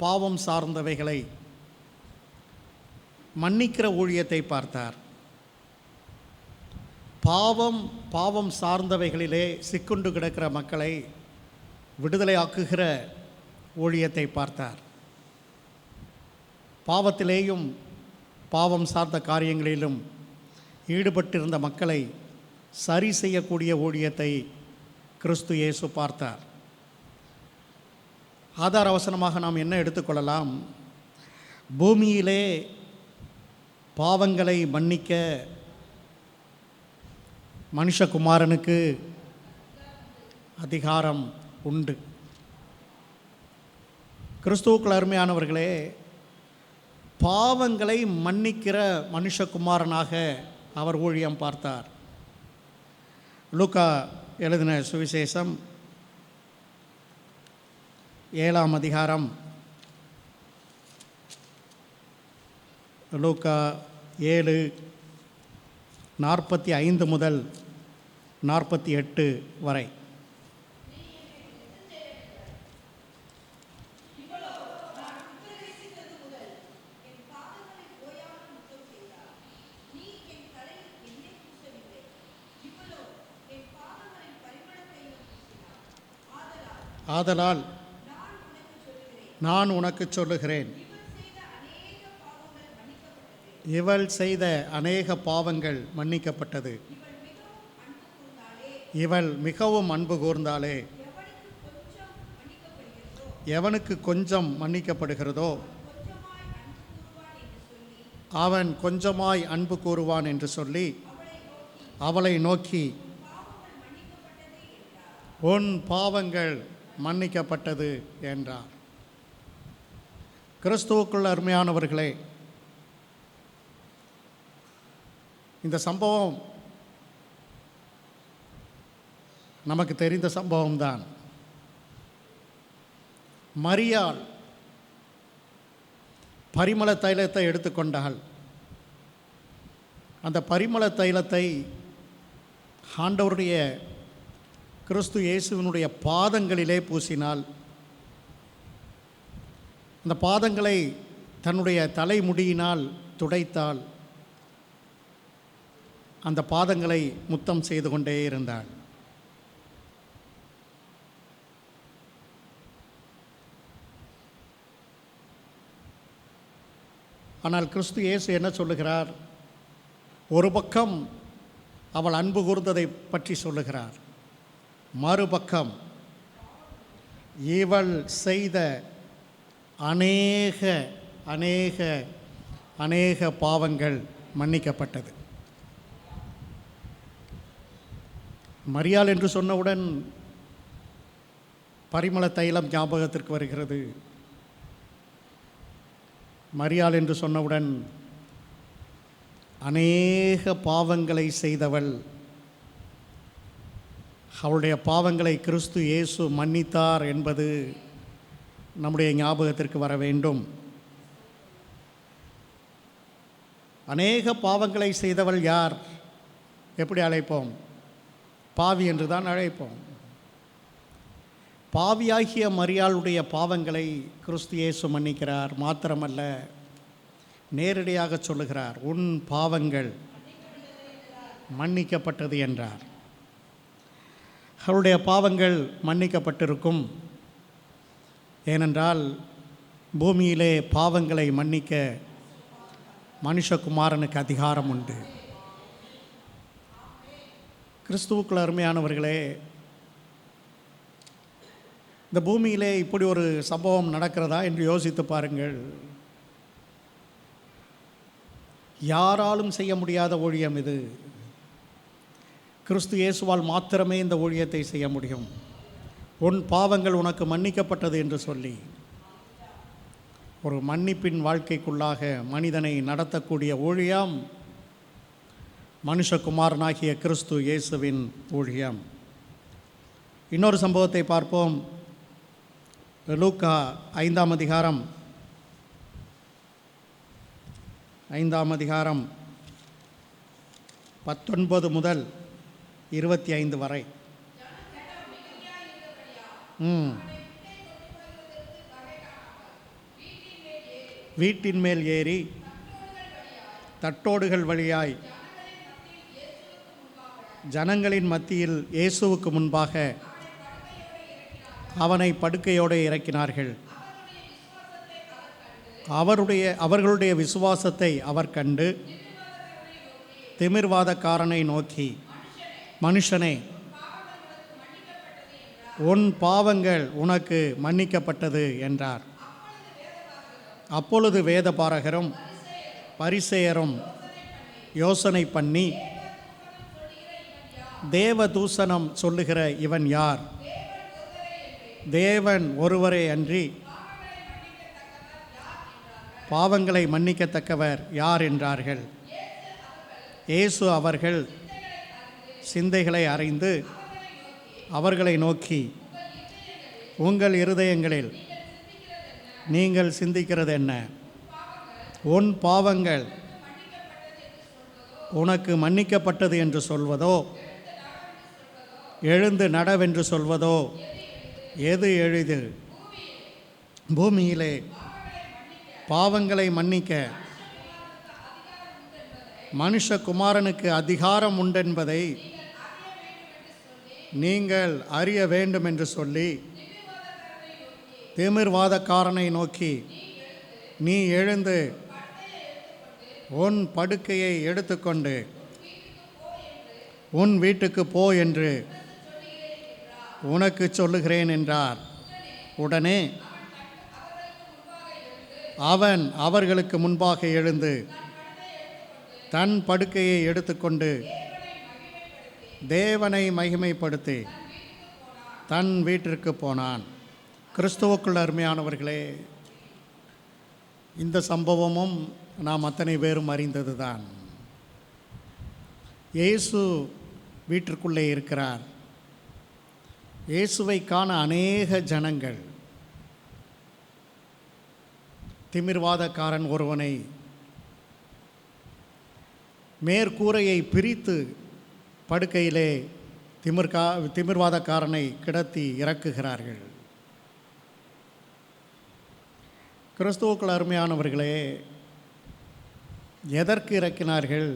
பாவம் சார்ந்தவைகளை மன்னிக்கிற ஊழியத்தை பார்த்தார். பாவம் சார்ந்தவைகளிலே சிக்குண்டு கிடக்கிற மக்களை விடுதலை ஆக்குகிற ஊழியத்தை பார்த்தார். பாவத்திலேயும் பாவம் சார்ந்த காரியங்களிலும் ஈடுபட்டிருந்த மக்களை சரி செய்யக்கூடிய ஊழியத்தை கிறிஸ்து இயேசு பார்த்தார். ஆதார வசனமாக நாம் என்ன எடுத்துக்கொள்ளலாம்? பூமியிலே பாவங்களை மன்னிக்க மனுஷகுமாரனுக்கு அதிகாரம் உண்டு. கிறிஸ்துவுக்குள் அருமையானவர்களே, பாவங்களை மன்னிக்கிற மனுஷகுமாரனாக அவர் ஊழியம் பார்த்தார். லூக்கா எழுதின சுவிசேஷம் 7ஆம் அதிகாரம், லூக்கா 7:45 முதல் 48 வரை. ஆதலால் நான் உனக்கு சொல்லுகிறேன், இவள் செய்த அநேக பாவங்கள் மன்னிக்கப்பட்டது. இவள் மிகவும் அன்பு கூர்ந்தாளே. எவனுக்கு கொஞ்சம் மன்னிக்கப்படுகிறதோ அவன் கொஞ்சமாய் அன்பு கூறுவான் என்று சொல்லி அவளை நோக்கி, உன் பாவங்கள் மன்னிக்கப்பட்டது என்றார். கிறிஸ்துவுக்குள் அருமையானவர்களே, இந்த சம்பவம் நமக்கு தெரிந்த சம்பவம்தான். மரியாள் பரிமள தைலத்தை எடுத்துக்கொண்டாள். அந்த பரிமள தைலத்தை ஆண்டவருடைய கிறிஸ்து இயேசுவினுடைய பாதங்களிலே பூசினாள். அந்த பாதங்களை தன்னுடைய தலைமுடியினால் துடைத்தாள். அந்த பாதங்களை முத்தம் செய்து கொண்டே இருந்தாள். ஆனால் கிறிஸ்து இயேசு என்ன சொல்லுகிறார்? ஒரு பக்கம் அவள் அன்பு கூர்ந்ததை பற்றி சொல்லுகிறார், மறுபக்கம் இவள் செய்த அநேக அநேக அநேக பாவங்கள் மன்னிக்கப்பட்டது. மரியாள் என்று சொன்னவுடன் பரிமள தைலம் ஞாபகத்திற்கு வருகிறது. மரியாள் என்று சொன்னவுடன் அநேக பாவங்களை செய்தவள். அவளுடைய பாவங்களை கிறிஸ்து இயேசு மன்னித்தார் என்பது நம்முடைய ஞாபகத்திற்கு வர வேண்டும். அநேக பாவங்களை செய்தவள் யார்? எப்படி அழைப்போம்? பாவி என்று தான் அழைப்போம். பாவியாகிய மரியாளுடைய பாவங்களை கிறிஸ்து இயேசு மன்னிக்கிறார். மாத்திரமல்ல, நேரடியாக சொல்லுகிறார், உன் பாவங்கள் மன்னிக்கப்பட்டது என்றார். அவருடைய பாவங்கள் மன்னிக்கப்பட்டிருக்கும். ஏனென்றால் பூமியிலே பாவங்களை மன்னிக்க மனுஷகுமாரனுக்கு அதிகாரம் உண்டு. கிறிஸ்துவுக்குள் அருமையானவர்களே, இந்த பூமியிலே இப்படி ஒரு சம்பவம் நடக்கிறதா என்று யோசித்து பாருங்கள். யாராலும் செய்ய முடியாத ஊழியம் இது. கிறிஸ்து இயேசுவால் மாத்திரமே இந்த ஊழியத்தை செய்ய முடியும். உன் பாவங்கள் உனக்கு மன்னிக்கப்பட்டது என்று சொல்லி ஒரு மன்னிப்பின் வாழ்க்கைக்குள்ளாக மனிதனை நடத்தக்கூடிய ஊழியம் மனுஷகுமாரனாகிய கிறிஸ்து இயேசுவின் ஊழியம். இன்னொரு சம்பவத்தை பார்ப்போம். லூக்கா 5ஆம் அதிகாரம் 19 முதல் 25 வரை. வீட்டின் மேல் ஏறி தட்டோடுகள் வழியாய் ஜனங்களின் மத்தியில் இயேசுவுக்கு முன்பாக அவனை படுக்கையோடு இறக்கினார்கள். அவர்களுடைய விசுவாசத்தை அவர் கண்டு திமிர்வாதக்காரனை நோக்கி, மனுஷனே, உன் பாவங்கள் உனக்கு மன்னிக்கப்பட்டது என்றார். அப்பொழுது வேதபாரகரும் பரிசேயரும் யோசனை பண்ணி, தேவதூசணம் சொல்லுகிற இவன் யார்? தேவன் ஒருவரே அன்றி பாவங்களை மன்னிக்கத்தக்கவர் யார் என்றார்கள். இயேசு அவர்கள் சிந்தைகளை அறிந்து அவர்களை நோக்கி, உங்கள் இருதயங்களில் நீங்கள் சிந்திக்கிறது என்ன? உன் பாவங்கள் உனக்கு மன்னிக்கப்பட்டது என்று சொல்வதோ, எழுந்து நடவென்று சொல்வதோ எது எளிது? பூமியிலே பாவங்களை மன்னிக்க மனுஷகுமாரனுக்கு அதிகாரம் உண்டென்பதை நீங்கள் அறிய வேண்டும் என்று சொல்லி திமிர்வாதக்காரனை நோக்கி, நீ எழுந்து உன் படுக்கையை எடுத்துக்கொண்டு உன் வீட்டுக்கு போ என்று உனக்கு சொல்லுகிறேன் என்றார். உடனே அவன் அவர்களுக்கு முன்பாக எழுந்து தன் படுக்கையை எடுத்துக்கொண்டு தேவனை மகிமைப்படுத்தி தன் வீட்டிற்கு போனான். கிறிஸ்துவுக்குள் அருமையானவர்களே, இந்த சம்பவமும் நாம் அத்தனை பேரும் அறிந்தது தான். இயேசு வீட்டிற்குள்ளே இருக்கிறார். இயேசுவை காண அநேக ஜனங்கள். திமிர்வாதக்காரன் ஒருவனை மேற்கூரையை பிரித்து படுக்கையிலே திமிர்வாதக்காரனை கிடத்தி இறக்குகிறார்கள். கிறிஸ்துவுக்குள் அருமையானவர்களே, எதற்கு இறக்கினார்கள்?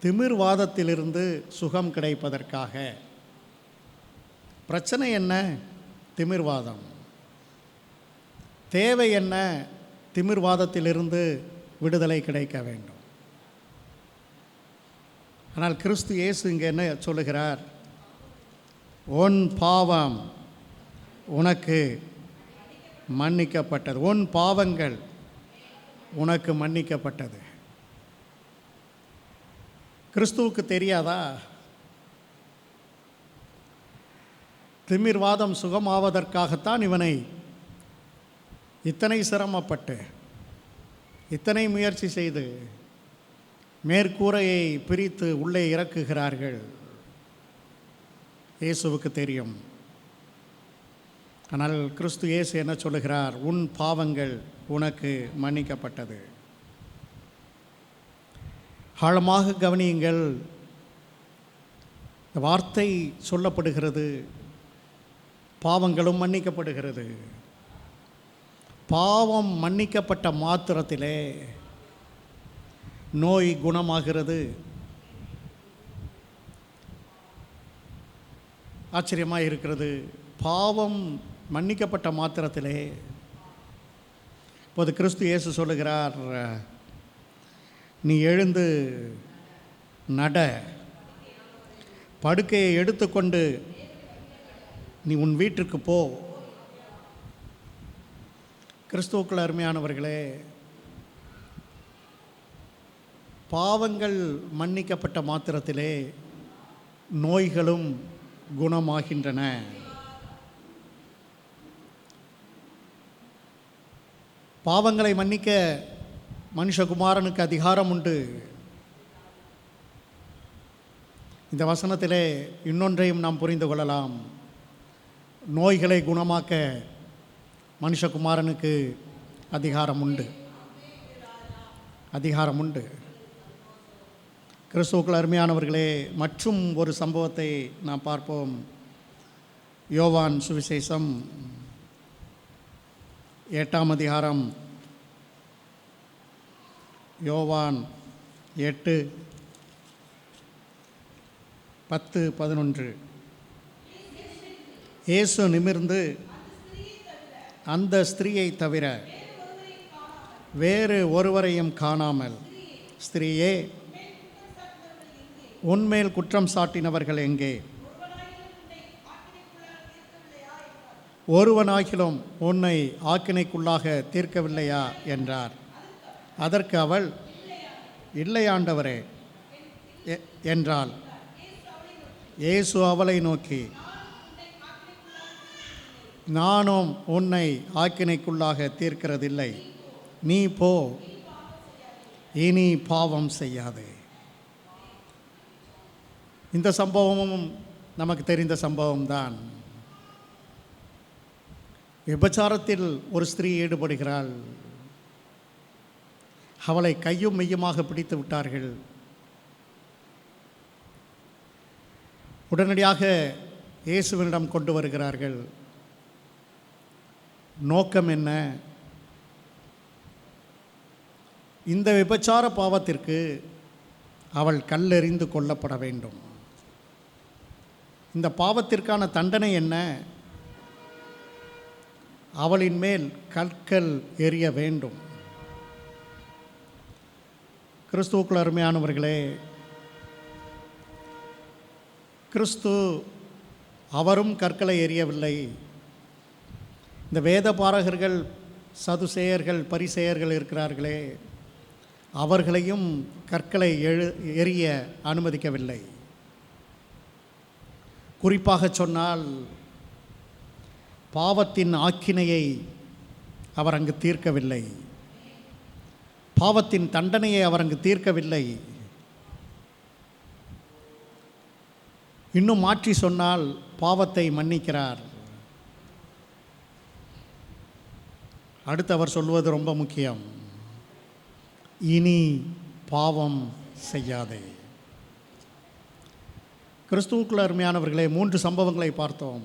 திமிர்வாதத்திலிருந்து சுகம் கிடைப்பதற்காக. பிரச்சனை என்ன? திமிர்வாதம். தேவை என்ன? திமிர்வாதத்திலிருந்து விடுதலை கிடைக்க வேண்டும். ஆனால் கிறிஸ்து இயேசு இங்கே என்ன சொல்லுகிறார்? உன் பாவம் உனக்கு மன்னிக்கப்பட்டது. உன் பாவங்கள் உனக்கு மன்னிக்கப்பட்டது. கிறிஸ்துவுக்கு தெரியாதா? திமிர்வாதம் சுகமாவதற்காகத்தான் இவனை இத்தனை சிரமப்பட்டு இத்தனை முயற்சி செய்து மேற்கூரையை பிரித்து உள்ளே இறக்குகிறார்கள். இயேசுவுக்கு தெரியும். ஆனால் கிறிஸ்து இயேசு என்ன சொல்லுகிறார்? உன் பாவங்கள் உனக்கு மன்னிக்கப்பட்டது. ஆழமாக கவனியுங்கள். இந்த வார்த்தை சொல்லப்படுகிறது, பாவங்களும் மன்னிக்கப்படுகிறது. பாவம் மன்னிக்கப்பட்ட மாத்திரத்திலே நோய் குணமாகிறது. ஆச்சரியமாக இருக்கிறது. பாவம் மன்னிக்கப்பட்ட மாத்திரத்திலே இப்போது கிறிஸ்து இயேசு சொல்லுகிறார், நீ எழுந்து நட, படுக்கையை எடுத்துக்கொண்டு நீ உன் வீட்டிற்கு போ. கிறிஸ்துவுக்குள் அருமையானவர்களே, பாவங்கள் மன்னிக்கப்பட்ட மாத்திரத்திலே நோய்களும் குணமாகின்றன. பாவங்களை மன்னிக்க மனுஷகுமாரனுக்கு அதிகாரம் உண்டு. இந்த வசனத்திலே இன்னொன்றையும் நாம் புரிந்து கொள்ளலாம். நோய்களை குணமாக்க மனுஷகுமாரனுக்கு அதிகாரம் உண்டு. அதிகாரம் உண்டு. கிறிஸ்துவுக்குள் அருமையானவர்களே, மற்றும் ஒரு சம்பவத்தை நாம் பார்ப்போம். யோவான் சுவிசேஷம் 8ஆம் அதிகாரம். யோவான் 8:10-11. இயேசு நிமிர்ந்து அந்த ஸ்திரீயை தவிர வேறு ஒருவரையும் காணாமல், ஸ்திரீயே, உன்மேல் குற்றம் சாட்டினவர்கள் எங்கே? ஒருவனாகிலும் உன்னை ஆக்கினைக்குள்ளாக தீர்க்கவில்லையா என்றார். அதற்கு அவள், இல்லை ஆண்டவரே என்றாள். இயேசு அவளை நோக்கி, நானும் உன்னை ஆக்கினைக்குள்ளாக தீர்க்கிறதில்லை. நீ போ, இனி பாவம் செய்யாதே. இந்த சம்பவமும் நமக்கு தெரிந்த சம்பவம்தான். விபச்சாரத்தில் ஒரு ஸ்திரீ ஈடுபடுகிறாள். அவளை கையும் மெய்யுமாக பிடித்து விட்டார்கள். உடனடியாக இயேசுவினிடம் கொண்டு வருகிறார்கள். நோக்கம் என்ன? இந்த விபச்சார பாவத்திற்கு அவள் கல்லெறிந்து கொல்லப்பட வேண்டும். இந்த பாவத்திற்கான தண்டனை என்ன? அவளின் மேல் கற்கள் எறிய வேண்டும். கிறிஸ்துவுக்குள் அருமையானவர்களே, கிறிஸ்து அவரும் கற்களை எறியவில்லை. இந்த வேத பாரகர்கள், சதுசேயர்கள், பரிசேயர்கள் இருக்கிறார்களே, அவர்களையும் கற்களை எறிய அனுமதிக்கவில்லை. குறிப்பாக சொன்னால், பாவத்தின் ஆக்கினையை அவர் அங்கு தீர்க்கவில்லை. பாவத்தின் தண்டனையை அவர் அங்கு தீர்க்கவில்லை. இன்னும் மாற்றி சொன்னால், பாவத்தை மன்னிக்கிறார். அடுத்து அவர் சொல்வது ரொம்ப முக்கியம். இனி பாவம் செய்யாதே. கிறிஸ்துவுக்குள் அருமையானவர்களே, 3 சம்பவங்களை பார்த்தோம்.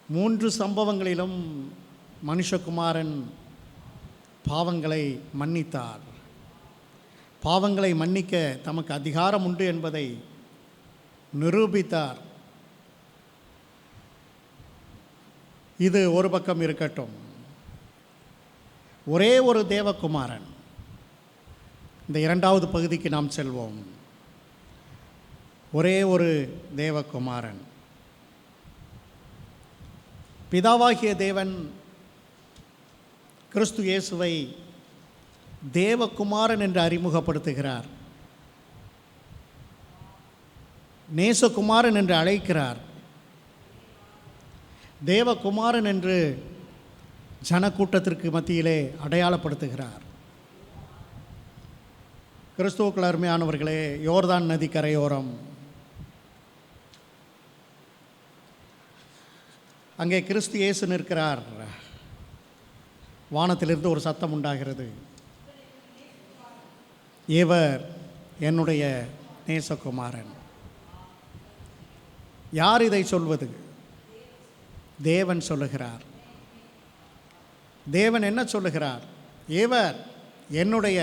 3 சம்பவங்களிலும் மனுஷகுமாரன் பாவங்களை மன்னித்தார். பாவங்களை மன்னிக்க தமக்கு அதிகாரம் உண்டு என்பதை நிரூபித்தார். இது ஒரு பக்கம் இருக்கட்டும். ஒரே ஒரு தேவகுமாரன். இந்த 2வது பகுதிக்கு நாம் செல்வோம். ஒரே ஒரு தேவகுமாரன். பிதாவாகிய தேவன் கிறிஸ்து இயேசுவை தேவகுமாரன் என்று அறிமுகப்படுத்துகிறார். நேசகுமாரன் என்று அழைக்கிறார். தேவகுமாரன் என்று ஜனக்கூட்டத்திற்கு மத்தியிலே அடையாளப்படுத்துகிறார். கிறிஸ்துவுக்குள் அருமையானவர்களே, யோர்தான் நதி கரையோரம் அங்கே கிறிஸ்து இயேசு நிற்கிறார். வானத்திலிருந்து ஒரு சத்தம் உண்டாகிறது. இவர் என்னுடைய நேசகுமாரன். யார் இதை சொல்வது? தேவன் சொல்லுகிறார். தேவன் என்ன சொல்லுகிறார்? இவர் என்னுடைய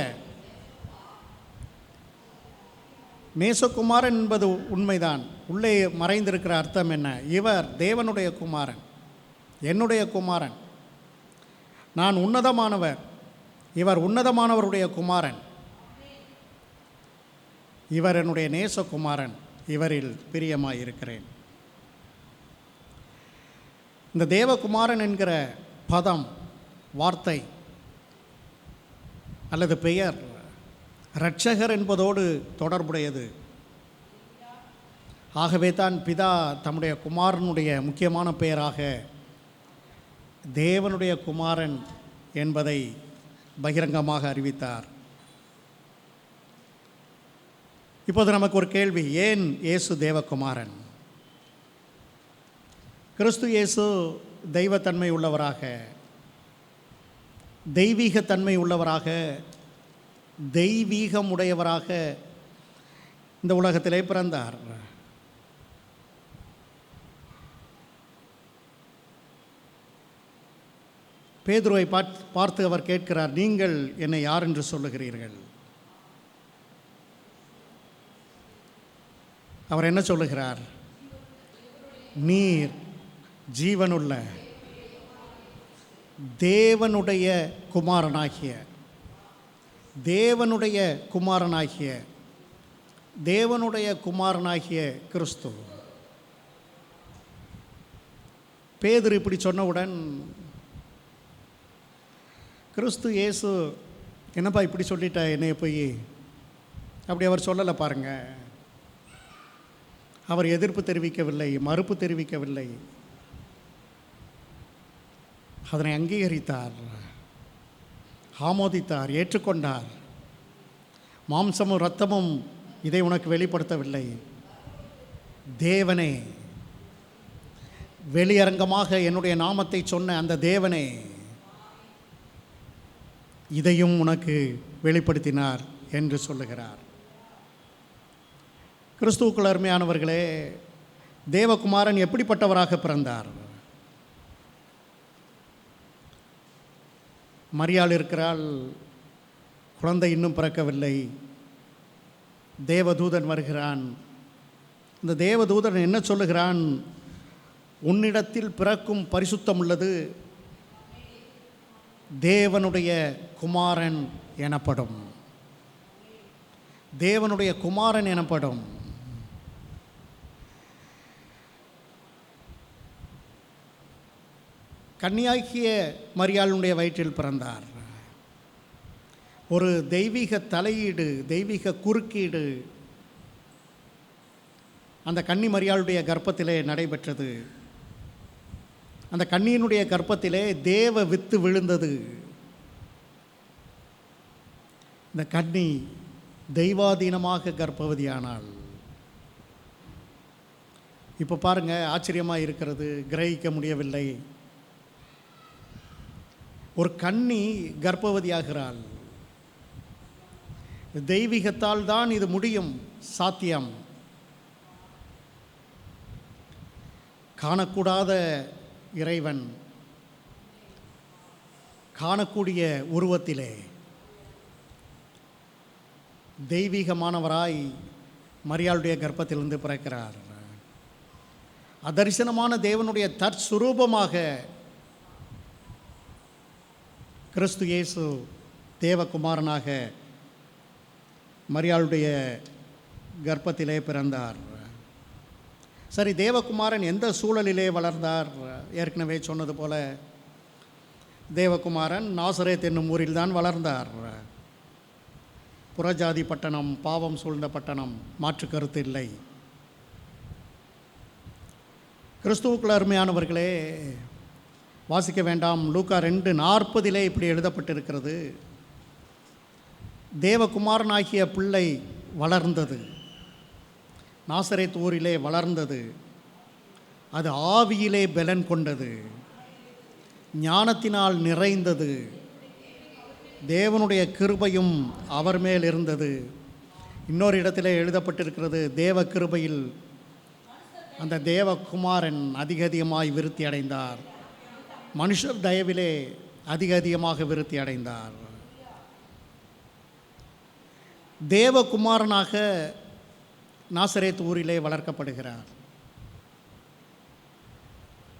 நேசகுமாரன் என்பது உண்மைதான். உள்ளே மறைந்திருக்கிற அர்த்தம் என்ன? இவர் தேவனுடைய குமாரன், என்னுடைய குமாரன். நான் உன்னதமானவர், இவர் உன்னதமானவருடைய குமாரன். இவர் என்னுடைய நேசகுமாரன், இவரில் பிரியமாயிருக்கிறேன். இந்த தேவகுமாரன் என்கிற பதம், வார்த்தை அல்லது பெயர் இரட்சகர் என்பதோடு தொடர்புடையது. ஆகவே தான் பிதா தம்முடைய குமாரனுடைய முக்கியமான பெயராக தேவனுடைய குமாரன் என்பதை பகிரங்கமாக அறிவித்தார். இப்போது நமக்கு ஒரு கேள்வி. ஏன் இயேசு தேவகுமாரன்? கிறிஸ்து இயேசு தெய்வத்தன்மை உள்ளவராக, தெய்வீகத்தன்மை உள்ளவராக, தெய்வீகமுடையவராக இந்த உலகத்திலே பிறந்தார். பேதுருவை பார்த்து அவர் கேட்கிறார், நீங்கள் என்னை யார் என்று சொல்லுகிறீர்கள்? அவர் என்ன சொல்லுகிறார்? நீர் ஜீவனுள்ள தேவனுடைய குமாரனாகிய கிறிஸ்து. பேதுரு இப்படி சொன்னவுடன் கிறிஸ்து இயேசு, என்னப்பா இப்படி சொல்லிட்டா என்னைய போய், அப்படி அவர் சொல்லலை பாருங்க. அவர் எதிர்ப்பு தெரிவிக்கவில்லை, மறுப்பு தெரிவிக்கவில்லை. அதனை அங்கீகரித்தார், ஆமோதித்தார், ஏற்றுக்கொண்டார். மாம்சமும் இரத்தமும் இதை உனக்கு வெளிப்படுத்தவில்லை, தேவனே, வெளியரங்கமாக என்னுடைய நாமத்தை சொன்ன அந்த தேவனே இதையும் உனக்கு வெளிப்படுத்தினார் என்று சொல்லுகிறார். கிறிஸ்துவுக்குள் அருமையானவர்களே, தேவகுமாரன் எப்படிப்பட்டவராக பிறந்தார்? மரியாள் இருக்கிறாள், குழந்தை இன்னும் பிறக்கவில்லை. தேவதூதன் வருகிறான். இந்த தேவதூதன் என்ன சொல்லுகிறான்? உன்னிடத்தில் பிறக்கும் பரிசுத்தம் உள்ளது தேவனுடைய குமாரன் எனப்படும். தேவனுடைய குமாரன் எனப்படும். கன்னியாகிய மரியாளுடைய வயிற்றில் பிறந்தார். ஒரு தெய்வீக தலையீடு, தெய்வீக குறுக்கீடு அந்த கன்னி மரியாளுடைய கர்ப்பத்திலே நடைபெற்றது. அந்த கன்னியினுடைய கர்ப்பத்திலே தேவ வித்து விழுந்தது. இந்த கன்னி தெய்வாதீனமாக கர்ப்பவதியானாள். இப்போ பாருங்க, ஆச்சரியமாக இருக்கிறது, கிரகிக்க முடியவில்லை. ஒரு கன்னி கர்ப்பவதியாகிறாள். தெய்வீகத்தால் தான் இது முடியும், சாத்தியம். காணக்கூடாத இறைவன் காணக்கூடிய உருவத்திலே தெய்வீகமானவராய் மரியாளுடைய கர்ப்பத்திலிருந்து பிறக்கிறார். அதரிசனமான தேவனுடைய தற்சுரூபமாக கிறிஸ்து இயேசு தேவகுமாரனாக மரியாளுடைய கர்ப்பத்திலே பிறந்தார். சரி, தேவகுமாரன் எந்த சூழலிலே வளர்ந்தார்? ஏற்கனவே சொன்னது போல தேவகுமாரன் நாசரேத் என்னும் ஊரில் தான் வளர்ந்தார். புறஜாதி பட்டணம், பாவம் சூழ்ந்த பட்டணம், மாற்று கருத்து இல்லை. கிறிஸ்துவுக்குள் அருமையானவர்களே, வாசிக்க வேண்டாம், லூக்கா 2:40 இப்படி எழுதப்பட்டிருக்கிறது. தேவகுமாரனாகிய பிள்ளை வளர்ந்தது, நாசரேத் ஊரிலே வளர்ந்தது. அது ஆவியிலே பலன் கொண்டது, ஞானத்தினால் நிறைந்தது, தேவனுடைய கிருபையும் அவர் மேல் இருந்தது. இன்னொரு இடத்திலே எழுதப்பட்டிருக்கிறது, தேவ கிருபையில் அந்த தேவகுமாரன் அதிகமாய் விருத்தி அடைந்தார், மனுஷர் தயவிலே அதிகமாக விருத்தி அடைந்தார். தேவகுமாரனாக நாசரேத் ஊரிலே வளர்க்கப்படுகிறார்.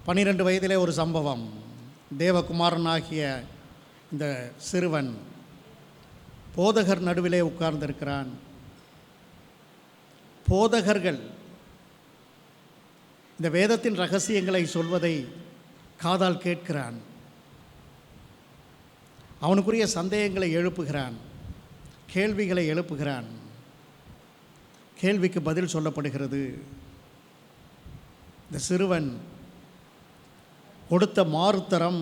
12 வயதிலே ஒரு சம்பவம். தேவகுமாரனாகிய இந்த சிறுவன் போதகர் நடுவிலே உட்கார்ந்திருக்கிறான். போதகர்கள் இந்த வேதத்தின் ரகசியங்களை சொல்வதை காதால் கேட்கிறான். அவனுக்குரிய சந்தேகங்களை எழுப்புகிறான், கேள்விகளை எழுப்புகிறான். கேள்விக்கு பதில் சொல்லப்படுகிறது. இந்த சிறுவன் கொடுத்த மாறுத்தரம்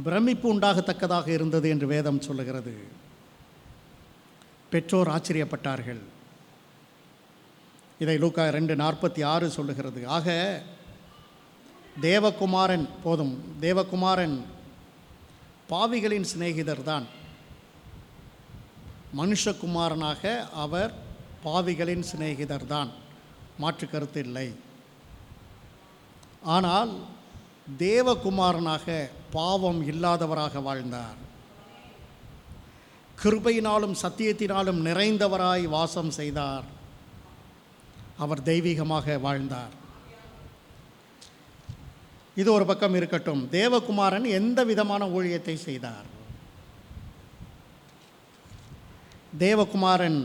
பிரமிப்பு உண்டாகத்தக்கதாக இருந்தது என்று வேதம் சொல்லுகிறது. பெற்றோர் ஆச்சரியப்பட்டார்கள். இதை லூக்கா 2:46 சொல்லுகிறது. ஆக தேவகுமாரன் போதும், தேவகுமாரன் பாவிகளின் சிநேகிதர் தான். மனுஷகுமாரனாக அவர் பாவிகளின் சிநேகிதர் தான், மாற்று கருத்து இல்லை. ஆனால் தேவகுமாரனாக பாவம் இல்லாதவராக வாழ்ந்தார். கிருபையினாலும் சத்தியத்தினாலும் நிறைந்தவராய் வாசம் செய்தார். அவர் தெய்வீகமாக வாழ்ந்தார். இது ஒரு பக்கம் இருக்கட்டும். தேவகுமாரன் எந்த விதமான ஊழியத்தை செய்தார்? தேவகுமாரன்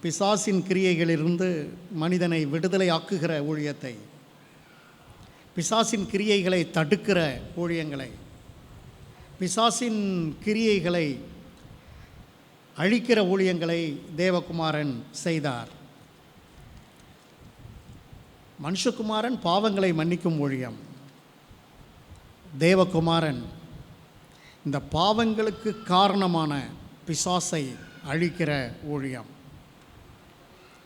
பிசாசின் கிரியைகளிலிருந்து மனிதனை விடுதலை ஆக்குகிற ஊழியத்தை, பிசாசின் கிரியைகளை தடுக்கிற ஊழியங்களை, பிசாசின் கிரியைகளை அழிக்கிற ஊழியங்களை தேவகுமாரன் செய்தார். மனுஷகுமாரன் பாவங்களை மன்னிக்கும் ஊழியம். தேவகுமாரன் இந்த பாவங்களுக்கு காரணமான பிசாசை அழிக்கிற ஊழியம்.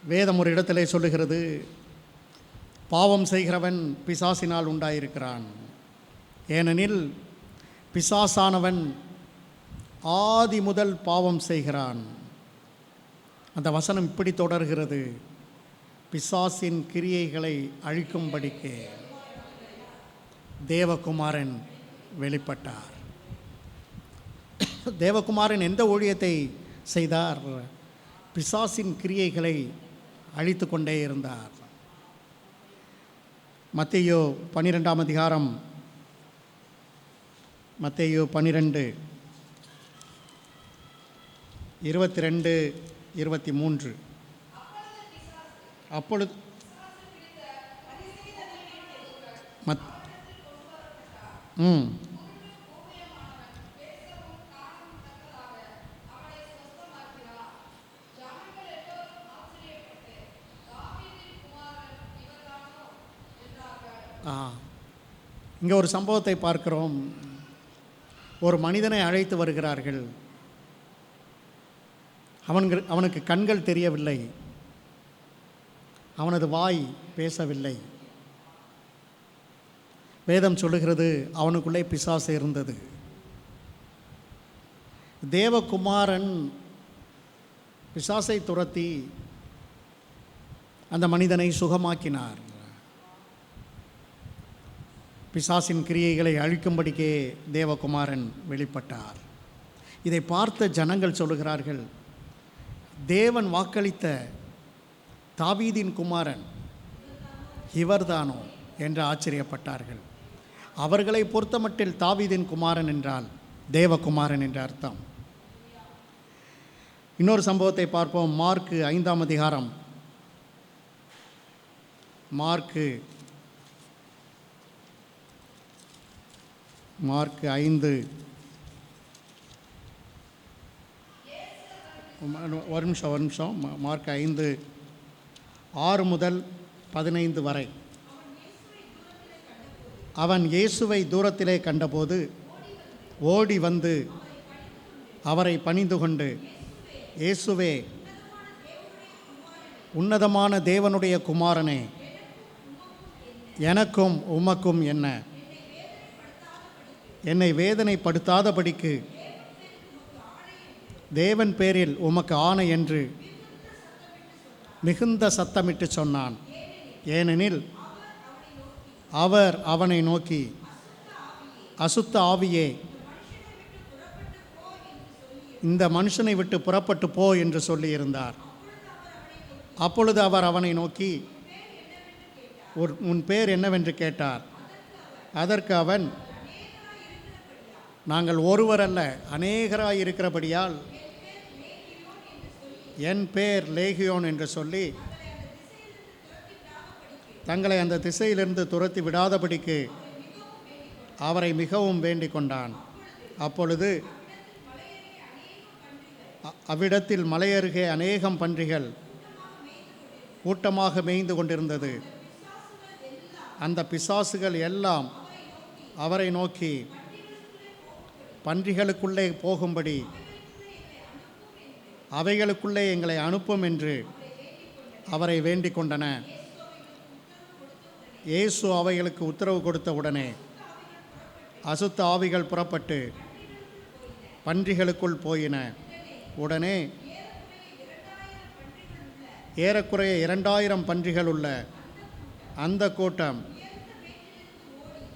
வேதம் ஒரு இடத்திலே சொல்லுகிறது, பாவம் செய்கிறவன் பிசாசினால் உண்டாயிருக்கிறான். ஏனெனில் பிசாசானவன் ஆதி முதல் பாவம் செய்கிறான். அந்த வசனம் இப்படி தொடர்கிறது, பிசாசின் கிரியைகளை அழிக்கும்படிக்கு தேவகுமாரன் வெளிப்பட்டார். தேவகுமாரன் எந்த ஊழியத்தை செய்தார்? பிசாசின் கிரியைகளை அழித்து கொண்டே இருந்தார். மத்தேயு 12ஆம் அதிகாரம், மத்தேயு 12 22 23. அப்பொழுது ம் இங்கே ஒரு சம்பவத்தை பார்க்கிறோம். ஒரு மனிதனை அழைத்து வருகிறார்கள். அவனுக்கு கண்கள் தெரியவில்லை, அவனது வாய் பேசவில்லை. வேதம் சொல்லுகிறது அவனுக்குள்ளே பிசாசு இருந்தது. தேவகுமாரன் பிசாசை துரத்தி அந்த மனிதனை சுகமாக்கினார். பிசாசின் கிரியைகளை அழிக்கும்படிக்கே தேவகுமாரன் வெளிப்பட்டார். இதை பார்த்த ஜனங்கள் சொல்லுகிறார்கள், தேவன் வாக்களித்த தாவீதின் குமாரன் இவர்தானோ என்று ஆச்சரியப்பட்டார்கள். அவர்களை பொறுத்தமட்டில் தாவீதின் குமாரன் என்றால் தேவகுமாரன் என்ற அர்த்தம். இன்னொரு சம்பவத்தை பார்ப்போம். மார்க்கு 5ஆம் அதிகாரம், மார்க்கு 5 ஒரு நிமிஷம். மார்க் 5 6 முதல் 15 வரை. அவன் இயேசுவை தூரத்திலே கண்டபோது ஓடி வந்து அவரை பணிந்து கொண்டு, இயேசுவே, உன்னதமான தேவனுடைய குமாரனே, எனக்கும் உமக்கும் என்ன? என்னை வேதனைப்படுத்தாதபடிக்கு தேவன் பேரில் உமக்கு ஆணை என்று மிகுந்த சத்தமிட்டு சொன்னான். ஏனெனில் அவர் அவனை நோக்கி, அசுத்த ஆவியே, இந்த மனுஷனை விட்டு புறப்பட்டு போ என்று சொல்லியிருந்தார். அப்பொழுது அவர் அவனை நோக்கி, உன் பேர் என்னவென்று கேட்டார். அதற்கு அவன், நாங்கள் ஒருவர் அல்ல, அநேகராய் இருக்கிறபடியால் என் பேர் லேகியோன் என்று சொல்லி தங்களை அந்த திசையிலிருந்து துரத்தி விடாதபடிக்கு அவரை மிகவும் வேண்டிக் கொண்டான். அப்பொழுது அவ்விடத்தில் மலையருகே அநேகம் பன்றிகள் கூட்டமாக மேய்ந்து கொண்டிருந்தது. அந்த பிசாசுகள் எல்லாம் அவரை நோக்கி, பன்றிகளுக்குள்ளே போகும்படி அவைகளுக்குள்ளே எங்களை அனுப்பும் என்று அவரை வேண்டிக் கொண்டன. இயேசு அவைகளுக்கு உத்தரவு கொடுத்த உடனே அசுத்த ஆவிகள் புறப்பட்டு பன்றிகளுக்குள் போயின. உடனே ஏறக்குறைய 2000 பன்றிகள் உள்ள அந்த கூட்டம்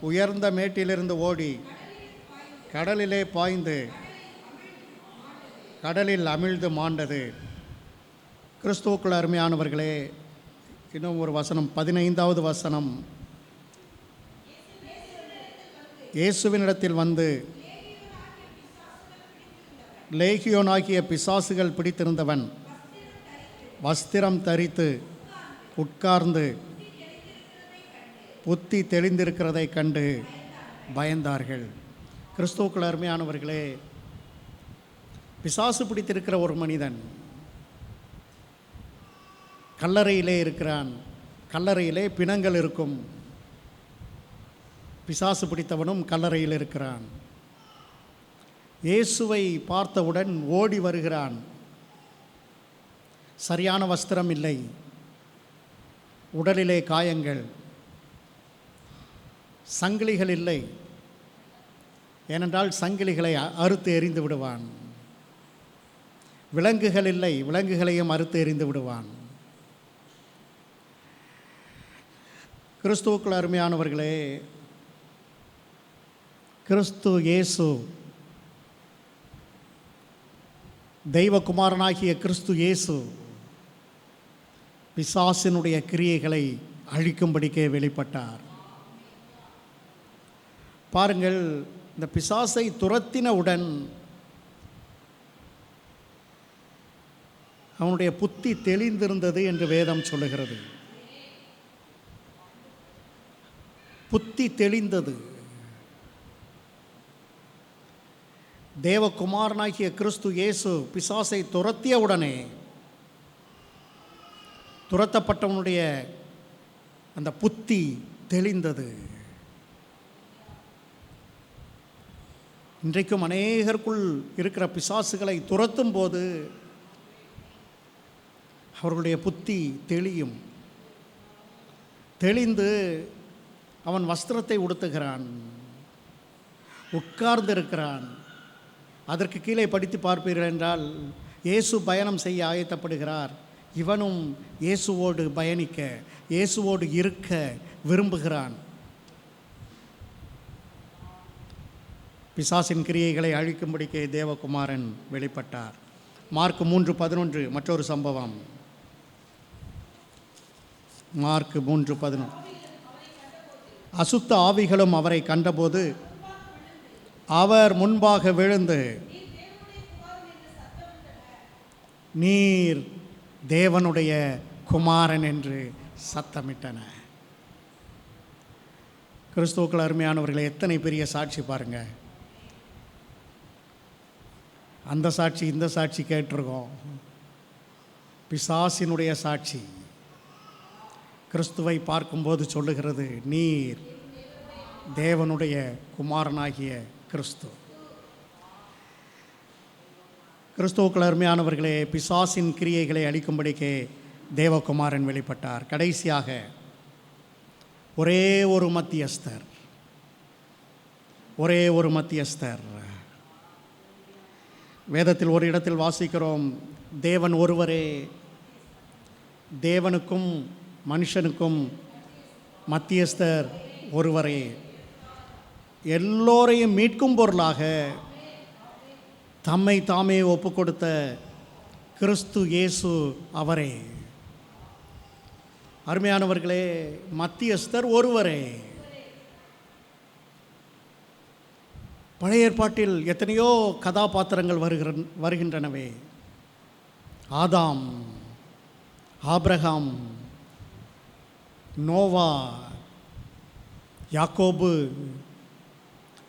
உயர்ந்த மேட்டிலிருந்து ஓடி கடலிலே பாய்ந்து கடலில் அமிழ்ந்து மாண்டது. கிறிஸ்துவுக்குள் அருமையானவர்களே, இன்னும் ஒரு வசனம், 15வது வசனம். இயேசுவினிடத்தில் வந்து லேகியோனாகிய பிசாசுகள் பிடித்திருந்தவன் வஸ்திரம் தரித்து உட்கார்ந்து புத்தி தெளிந்திருக்கிறதை கண்டு பயந்தார்கள். கிறிஸ்துவுக்குள் அருமையானவர்களே, பிசாசு பிடித்திருக்கிற ஒரு மனிதன் கல்லறையிலே இருக்கிறான். கல்லறையிலே பிணங்கள் இருக்கும். பிசாசு பிடித்தவனும் கல்லறையில் இருக்கிறான். இயேசுவை பார்த்தவுடன் ஓடி வருகிறான். சரியான வஸ்திரம் இல்லை, உடலிலே காயங்கள், சங்கிலிகள் இல்லை, ஏனென்றால் சங்கிலிகளை அறுத்து எறிந்து விடுவான். விலங்குகள் இல்லை, விலங்குகளையும் அறுத்து எறிந்து விடுவான். கிறிஸ்துவுக்குள் அருமையானவர்களே, கிறிஸ்து இயேசு, தெய்வகுமாரனாகிய கிறிஸ்து இயேசு பிசாசினுடைய கிரியைகளை அழிக்கும்படிக்கே வெளிப்பட்டார். பாருங்கள், இந்த பிசாசை துரத்தினவுடன் அவனுடைய புத்தி தெளிந்திருந்தது என்று வேதம் சொல்லுகிறது. புத்தி தெளிந்தது. தேவகுமாரனாகிய கிறிஸ்து இயேசு பிசாசை துரத்திய உடனே துரத்தப்பட்டவனுடைய அந்த புத்தி தெளிந்தது. இன்றைக்கும் அநேகருக்குள் இருக்கிற பிசாசுகளை துரத்தும் போது அவர்களுடைய புத்தி தெளியும். தெளிந்து அவன் வஸ்திரத்தை உடுத்துகிறான், உட்கார்ந்து இருக்கிறான். அதற்கு கீழே படித்து பார்ப்பீர்கள் என்றால், இயேசு பயணம் செய்ய ஆயத்தப்படுகிறார். இவனும் இயேசுவோடு பயணிக்க, இயேசுவோடு இருக்க விரும்புகிறான். பிசாசின் கிரியைகளை அழிக்கும்படிக்கே தேவகுமாரன் வெளிப்பட்டார். மார்க் 3:11 மற்றொரு சம்பவம். மார்க் 3:11. அசுத்த ஆவிகளும் அவரை கண்டபோது அவர் முன்பாக விழுந்து, நீர் தேவனுடைய குமாரன் என்று சத்தமிட்டன. கிறிஸ்துவுக்கள் அருமையானவர்களை, எத்தனை பெரிய சாட்சி பாருங்க. அந்த சாட்சி இந்த சாட்சி கேட்டிருக்கோம். பிசாசினுடைய சாட்சி கிறிஸ்துவை பார்க்கும்போது சொல்லுகிறது, நீர் தேவனுடைய குமாரனாகிய கிறிஸ்து. கிறிஸ்துவுக்கள் அருமையானவர்களே, பிசாசின் கிரியைகளை அளிக்கும்படிக்கே தேவகுமாரன் வெளிப்பட்டார். கடைசியாக ஒரே ஒரு மத்தியஸ்தர், ஒரே ஒரு மத்தியஸ்தர். வேதத்தில் ஒரு இடத்தில் வாசிக்கிறோம், தேவன் ஒருவரே, தேவனுக்கும் மனுஷனுக்கும் மத்தியஸ்தர் ஒருவரே, எல்லோரையும் மீட்கும் பொருளாக தம்மை தாமே ஒப்பு கொடுத்த கிறிஸ்து இயேசு அவரே. அருமையானவர்களே, மத்தியஸ்தர் ஒருவரே. பழைய ஏற்பாட்டில் எத்தனையோ கதாபாத்திரங்கள் வருகின்றனவே. ஆதாம், ஆபிரகாம், நோவா, யாக்கோபு,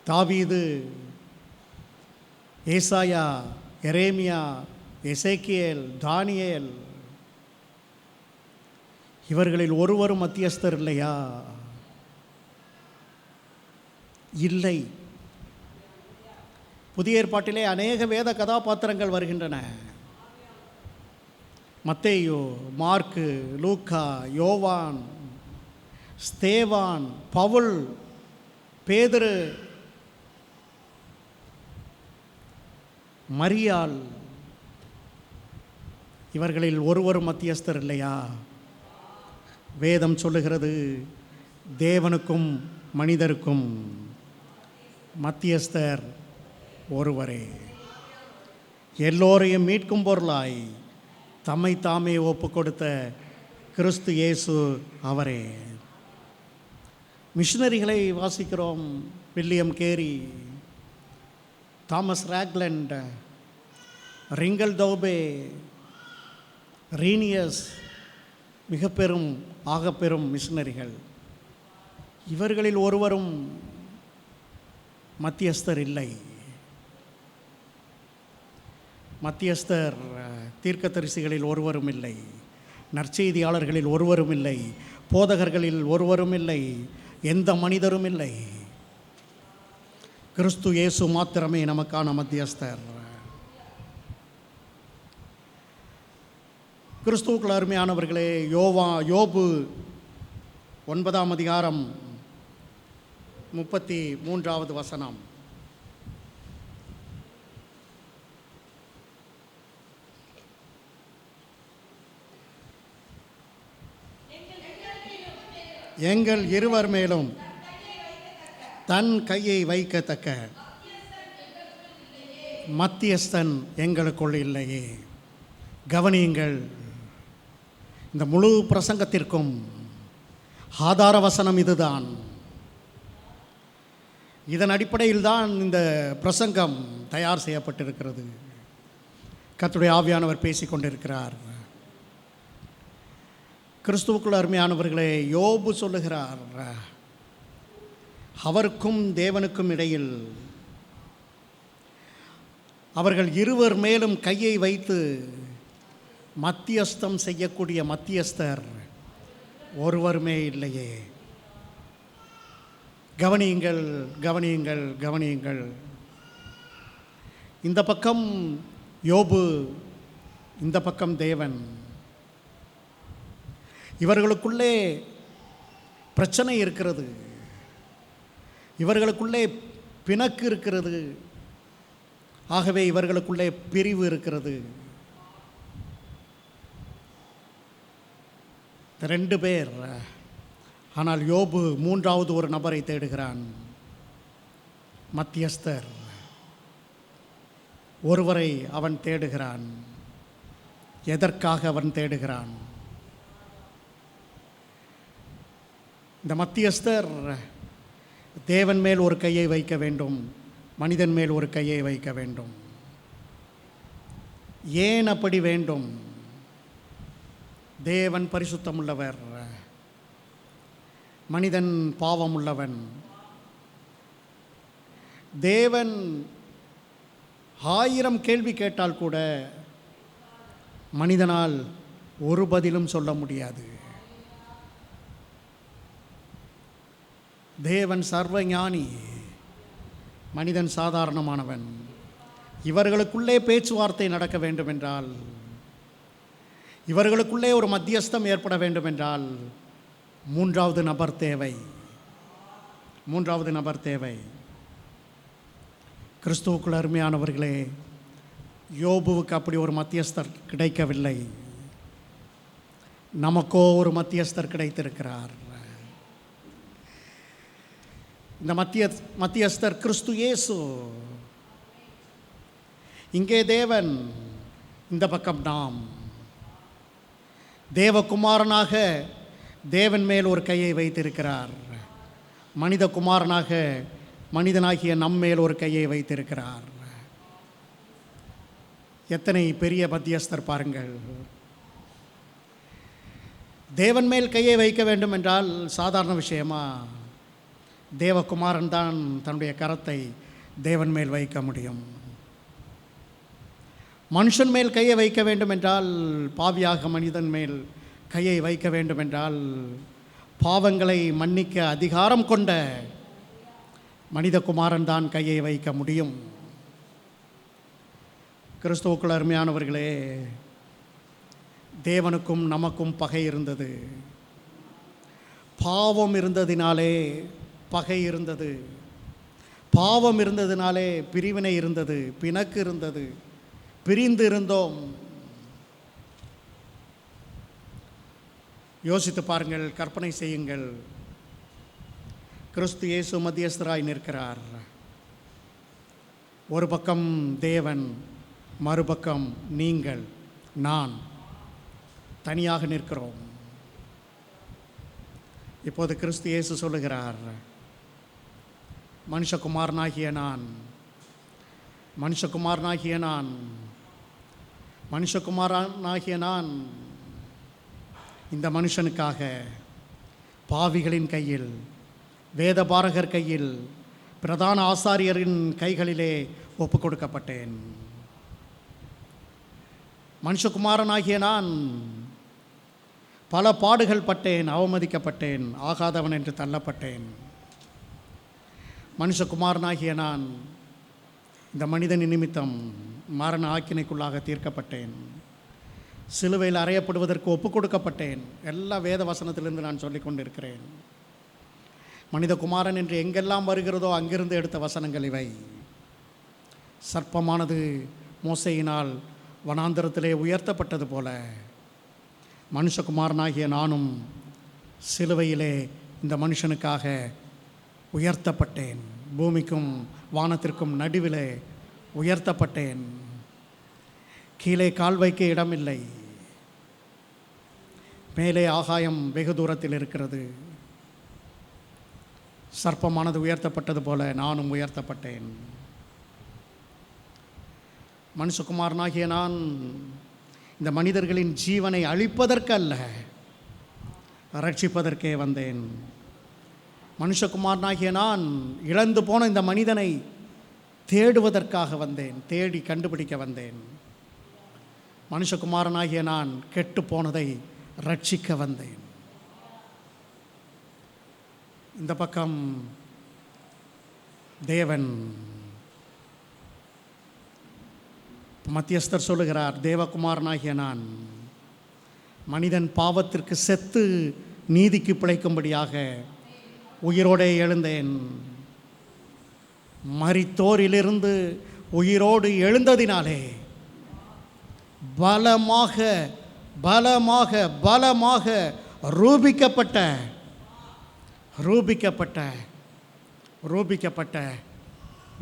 தாவீது, ஏசாயா, எரேமியா, எசேக்கியேல், தானியேல். இவர்களில் ஒருவரும் மத்தியஸ்தர் இல்லையா? இல்லை. புதிய ஏற்பாட்டிலே அநேக வேத கதாபாத்திரங்கள் வருகின்றன. மத்தேயு, மார்க்கு, லூக்கா, யோவான், ஸ்தேவான், பவுல், பேதுரு, மரியாள். இவர்களில் ஒருவரும் மத்தியஸ்தர் இல்லையா? வேதம் சொல்லுகிறது, தேவனுக்கும் மனிதருக்கும் மத்தியஸ்தர் ஒருவரே. எல்லோரையும் மீட்கும் பொருளாய் தம்மை தாமே ஒப்பு கொடுத்த கிறிஸ்து இயேசு அவரே. மிஷனரிகளை வாசிக்கிறோம். William Carey, Thomas Ragland, Ringeltaube, Rhenius, மிக பெரும் ஆகப்பெரும் மிஷனரிகள். இவர்களில் ஒருவரும் மத்தியஸ்தர் இல்லை. மத்தியஸ்தர் தீர்க்கதரிசிகளில் ஒருவரும் இல்லை, நற்செய்தியாளர்களில் ஒருவரும் இல்லை, போதகர்களில் ஒருவரும் இல்லை, எந்த மனிதரும் இல்லை. கிறிஸ்து இயேசு மாத்திரமே நமக்கான மத்தியஸ்தர். கிறிஸ்துவுக்குள் அருமையானவர்களே, யோபு 9ஆம் அதிகாரம் 33வது வசனம். எங்கள் இருவர் மேலும் தன் கையை வைக்கத்தக்க மத்தியஸ்தன் எங்களுக்குள் இல்லையே. கவனியுங்கள், இந்த முழு பிரசங்கத்திற்கும் ஆதார வசனம் இதுதான். இதன் அடிப்படையில் தான் இந்த பிரசங்கம் தயார் செய்யப்பட்டிருக்கிறது. கர்த்தருடைய ஆவியானவர் பேசிக் கொண்டிருக்கிறார். கிறிஸ்துவுக்குள் அருமையானவர்களே, யோபு சொல்லுகிறார், அவருக்கும் தேவனுக்கும் இடையில் அவர்கள் இருவர் மேலும் கையை வைத்து மத்தியஸ்தம் செய்யக்கூடிய மத்தியஸ்தர் ஒருவருமே இல்லையே. கவனியுங்கள், கவனியுங்கள், கவனியுங்கள். இந்த பக்கம் யோபு, இந்த பக்கம் தேவன். இவர்களுக்குள்ளே பிரச்சனை இருக்கிறது, இவர்களுக்குள்ளே பிணக்கு இருக்கிறது, ஆகவே இவர்களுக்குள்ளே பிரிவு இருக்கிறது. ரெண்டு பேர். ஆனால் யோபு மூன்றாவது ஒரு நபரை தேடுகிறான், மத்தியஸ்தர் ஒருவரை அவன் தேடுகிறான். எதற்காக அவன் தேடுகிறான்? இந்த மத்தியஸ்தர் தேவன் மேல் ஒரு கையை வைக்க வேண்டும், மனிதன் மேல் ஒரு கையை வைக்க வேண்டும். ஏன் அப்படி வேண்டும்? தேவன் பரிசுத்தம் உள்ளவர், மனிதன் பாவம் உள்ளவன். தேவன் 1000 கேள்வி கேட்டால் கூட மனிதனால் ஒரு பதிலும் சொல்ல முடியாது. தேவன் சர்வ ஞானி, மனிதன் சாதாரணமானவன். இவர்களுக்குள்ளே பேச்சுவார்த்தை நடக்க வேண்டும் என்றால், இவர்களுக்குள்ளே ஒரு மத்தியஸ்தம் ஏற்பட வேண்டும் என்றால் மூன்றாவது நபர் தேவை, மூன்றாவது நபர் தேவை. கிறிஸ்துவுக்குள் அருமையானவர்களே, யோபுவுக்கு அப்படி ஒரு மத்தியஸ்தர் கிடைக்கவில்லை. நமக்கோ ஒரு மத்தியஸ்தர் கிடைத்திருக்கிறார். இந்த மத்தியஸ்தர் கிறிஸ்து இயேசு. இங்கே தேவன், இந்த பக்கம் நாம். தேவகுமாரனாக தேவன் மேல் ஒரு கையை வைத்திருக்கிறார், மனித குமாரனாக மனிதனாகிய நம்மேல் ஒரு கையை வைத்திருக்கிறார். எத்தனை பெரிய மத்தியஸ்தர் பாருங்கள். தேவன் மேல் கையை வைக்க வேண்டும் என்றால் சாதாரண விஷயமா? தேவகுமாரன் தான் தன்னுடைய கரத்தை தேவன் மேல் வைக்க முடியும். மனுஷன் மேல் கையை வைக்க வேண்டும் என்றால், பாவியாக மனிதன் மேல் கையை வைக்க வேண்டும் என்றால், பாவங்களை மன்னிக்க அதிகாரம் கொண்ட மனிதகுமாரன் தான் கையை வைக்க முடியும். கிறிஸ்துவுக்குள் அருமையானவர்களே, தேவனுக்கும் நமக்கும் பகை இருந்தது. பாவம் இருந்ததினாலே பகை இருந்தது, பாவம் இருந்ததினாலே பிரிவினை இருந்தது, பிணக்கு இருந்தது, பிரிந்து இருந்தோம். யோசித்து பாருங்கள், கற்பனை செய்யுங்கள். கிறிஸ்து இயேசு மத்தியஸ்தராய் நிற்கிறார். ஒரு பக்கம் தேவன், மறுபக்கம் நீங்கள், நான் தனியாக நிற்கிறோம். இப்போது கிறிஸ்து இயேசு சொல்லுகிறார், மனுஷகுமாரனாகிய நான், மனுஷகுமாரனாகிய நான், மனுஷகுமாரனாகிய நான் இந்த மனுஷனுக்காக பாவிகளின் கையில், வேதபாரகர் கையில், பிரதான ஆசாரியரின் கைகளிலே ஒப்பு கொடுக்கப்பட்டேன். மனுஷகுமாரனாகிய நான் பல பாடுகள் பட்டேன், அவமதிக்கப்பட்டேன், ஆகாதவன் என்று தள்ளப்பட்டேன். மனுஷகுமாரனாகிய நான் இந்த மனிதனின் நிமித்தம் மரண ஆக்கினைக்குள்ளாக தீர்க்கப்பட்டேன். சிலுவையில் அறையப்படுவதற்கு ஒப்பு கொடுக்கப்பட்டேன். எல்லா வேத வசனத்திலிருந்து நான் சொல்லிக் கொண்டிருக்கிறேன். மனிதகுமாரன் என்று எங்கெல்லாம் வருகிறதோ அங்கிருந்து எடுத்த வசனங்கள் இவை. சர்ப்பமானது மோசையினால் வனாந்தரத்திலே உயர்த்தப்பட்டது போல மனுஷகுமாரனாகிய நானும் சிலுவையிலே இந்த மனுஷனுக்காக உயர்த்தப்பட்டேன். பூமிக்கும் வானத்திற்கும் நடுவிலே உயர்த்தப்பட்டேன். கீழே கால் வைக்க இடமில்லை. மேலே ஆகாயம் வெகு தூரத்தில் இருக்கிறது. சர்ப்பமானது உயர்த்தப்பட்டது போல நானும் உயர்த்தப்பட்டேன். மனுஷகுமாரனாகிய நான் இந்த மனிதர்களின் ஜீவனை அழிப்பதற்கல்ல, ரட்சிப்பதற்கே வந்தேன். மனுஷகுமாரனாகிய நான் இழந்து போன இந்த மனிதனை தேடுவதற்காக வந்தேன், தேடி கண்டுபிடிக்க வந்தேன். மனுஷகுமாரனாகிய நான் கெட்டு போனதை ரட்சிக்க வந்தேன். இந்த பக்கம் தேவன் மத்தியஸ்தர் சொல்லுகிறார், தேவகுமாரனாகிய நான் மனிதன் பாவத்திற்கு செத்து நீதிக்கு பிழைக்கும்படியாக உயிரோடே எழுந்தேன். மரித்தோரிலிருந்து உயிரோடு எழுந்ததினாலே பலமாக பலமாக பலமாக ரூபிக்கப்பட்ட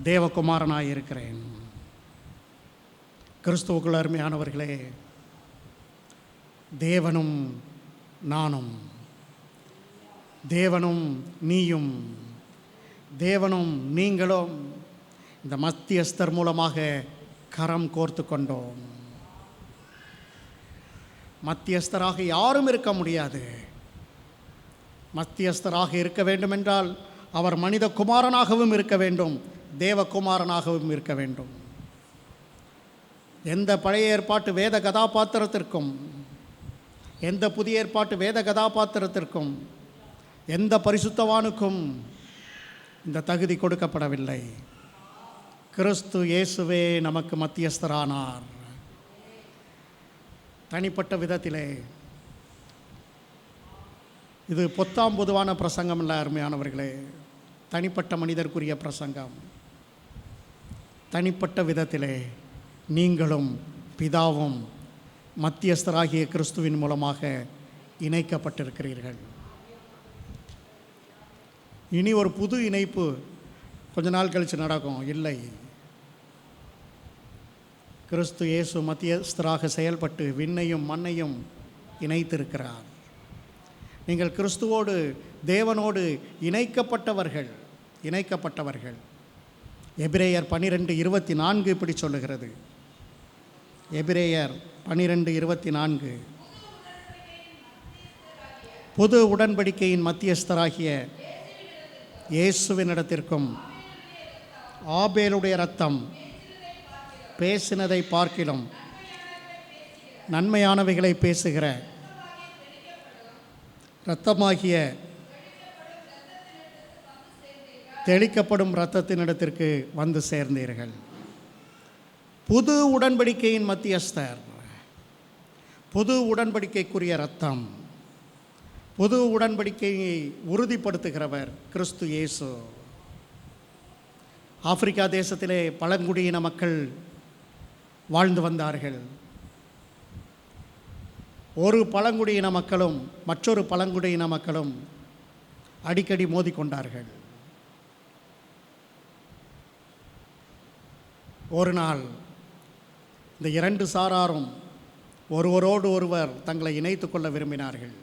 தேவகுமாரனாயிருக்கிறேன். கிறிஸ்துவுக்குள் அருமையானவர்களே, தேவனும் நானும், தேவனும் நீயும், தேவனும் நீங்களும் இந்த மத்தியஸ்தர் மூலமாக கரம் கோர்த்து கொண்டோம். மத்தியஸ்தராக யாரும் இருக்க முடியாது. மத்தியஸ்தராக இருக்க வேண்டுமென்றால் அவர் மனித குமாரனாகவும் இருக்க வேண்டும், தேவகுமாரனாகவும் இருக்க வேண்டும். எந்த பழைய ஏற்பாட்டு வேத கதாபாத்திரத்திற்கும், எந்த புதிய ஏற்பாட்டு வேத கதாபாத்திரத்திற்கும், எந்த பரிசுத்தவானுக்கும் இந்த தகுதி கொடுக்கப்படவில்லை. கிறிஸ்து இயேசுவே நமக்கு மத்தியஸ்தரானார். தனிப்பட்ட விதத்திலே இது பொத்தாம் பொதுவான பிரசங்கம் இல்லை அருமையானவர்களே, தனிப்பட்ட மனிதருக்குரிய பிரசங்கம். தனிப்பட்ட விதத்திலே நீங்களும் பிதாவும் மத்தியஸ்தராகிய கிறிஸ்துவின் மூலமாக இணைக்கப்பட்டிருக்கிறீர்கள். இனி ஒரு புது இணைப்பு கொஞ்ச நாள் கழித்து நடக்கும். இல்லை, கிறிஸ்து இயேசு மத்தியஸ்தராக செயல்பட்டு விண்ணையும் மண்ணையும் இணைத்திருக்கிறார். நீங்கள் கிறிஸ்துவோடு தேவனோடு இணைக்கப்பட்டவர்கள். எபிரேயர் 12:24 இப்படி சொல்லுகிறது. எபிரேயர் 12:24 புது உடன்படிக்கையின் மத்தியஸ்தராகிய இயேசுவினிடத்திற்கும் ஆபேலுடைய இரத்தம் பேசினதை பார்க்கிலும் நன்மையானவைகளை பேசுகிற இரத்தமாகிய தெளிக்கப்படும் இரத்தத்தினிடத்திற்கு வந்து சேர்ந்தீர்கள். புது உடன்படிக்கையின் மத்தியஸ்தர், புது உடன்படிக்கைக்குரிய இரத்தம், புது உடன்படிக்கையை உறுதிப்படுத்துகிறவர் கிறிஸ்து இயேசு. ஆப்பிரிக்கா தேசத்திலே பழங்குடியின மக்கள் வாழ்ந்து வந்தார்கள். ஒரு பழங்குடியின மக்களும் மற்றொரு பழங்குடியின மக்களும் அடிக்கடி மோதிக்கொண்டார்கள். ஒரு நாள் இந்த இரண்டு சாராரும் ஒருவரோடு ஒருவர் தங்களை இணைத்து கொள்ள விரும்பினார்கள்.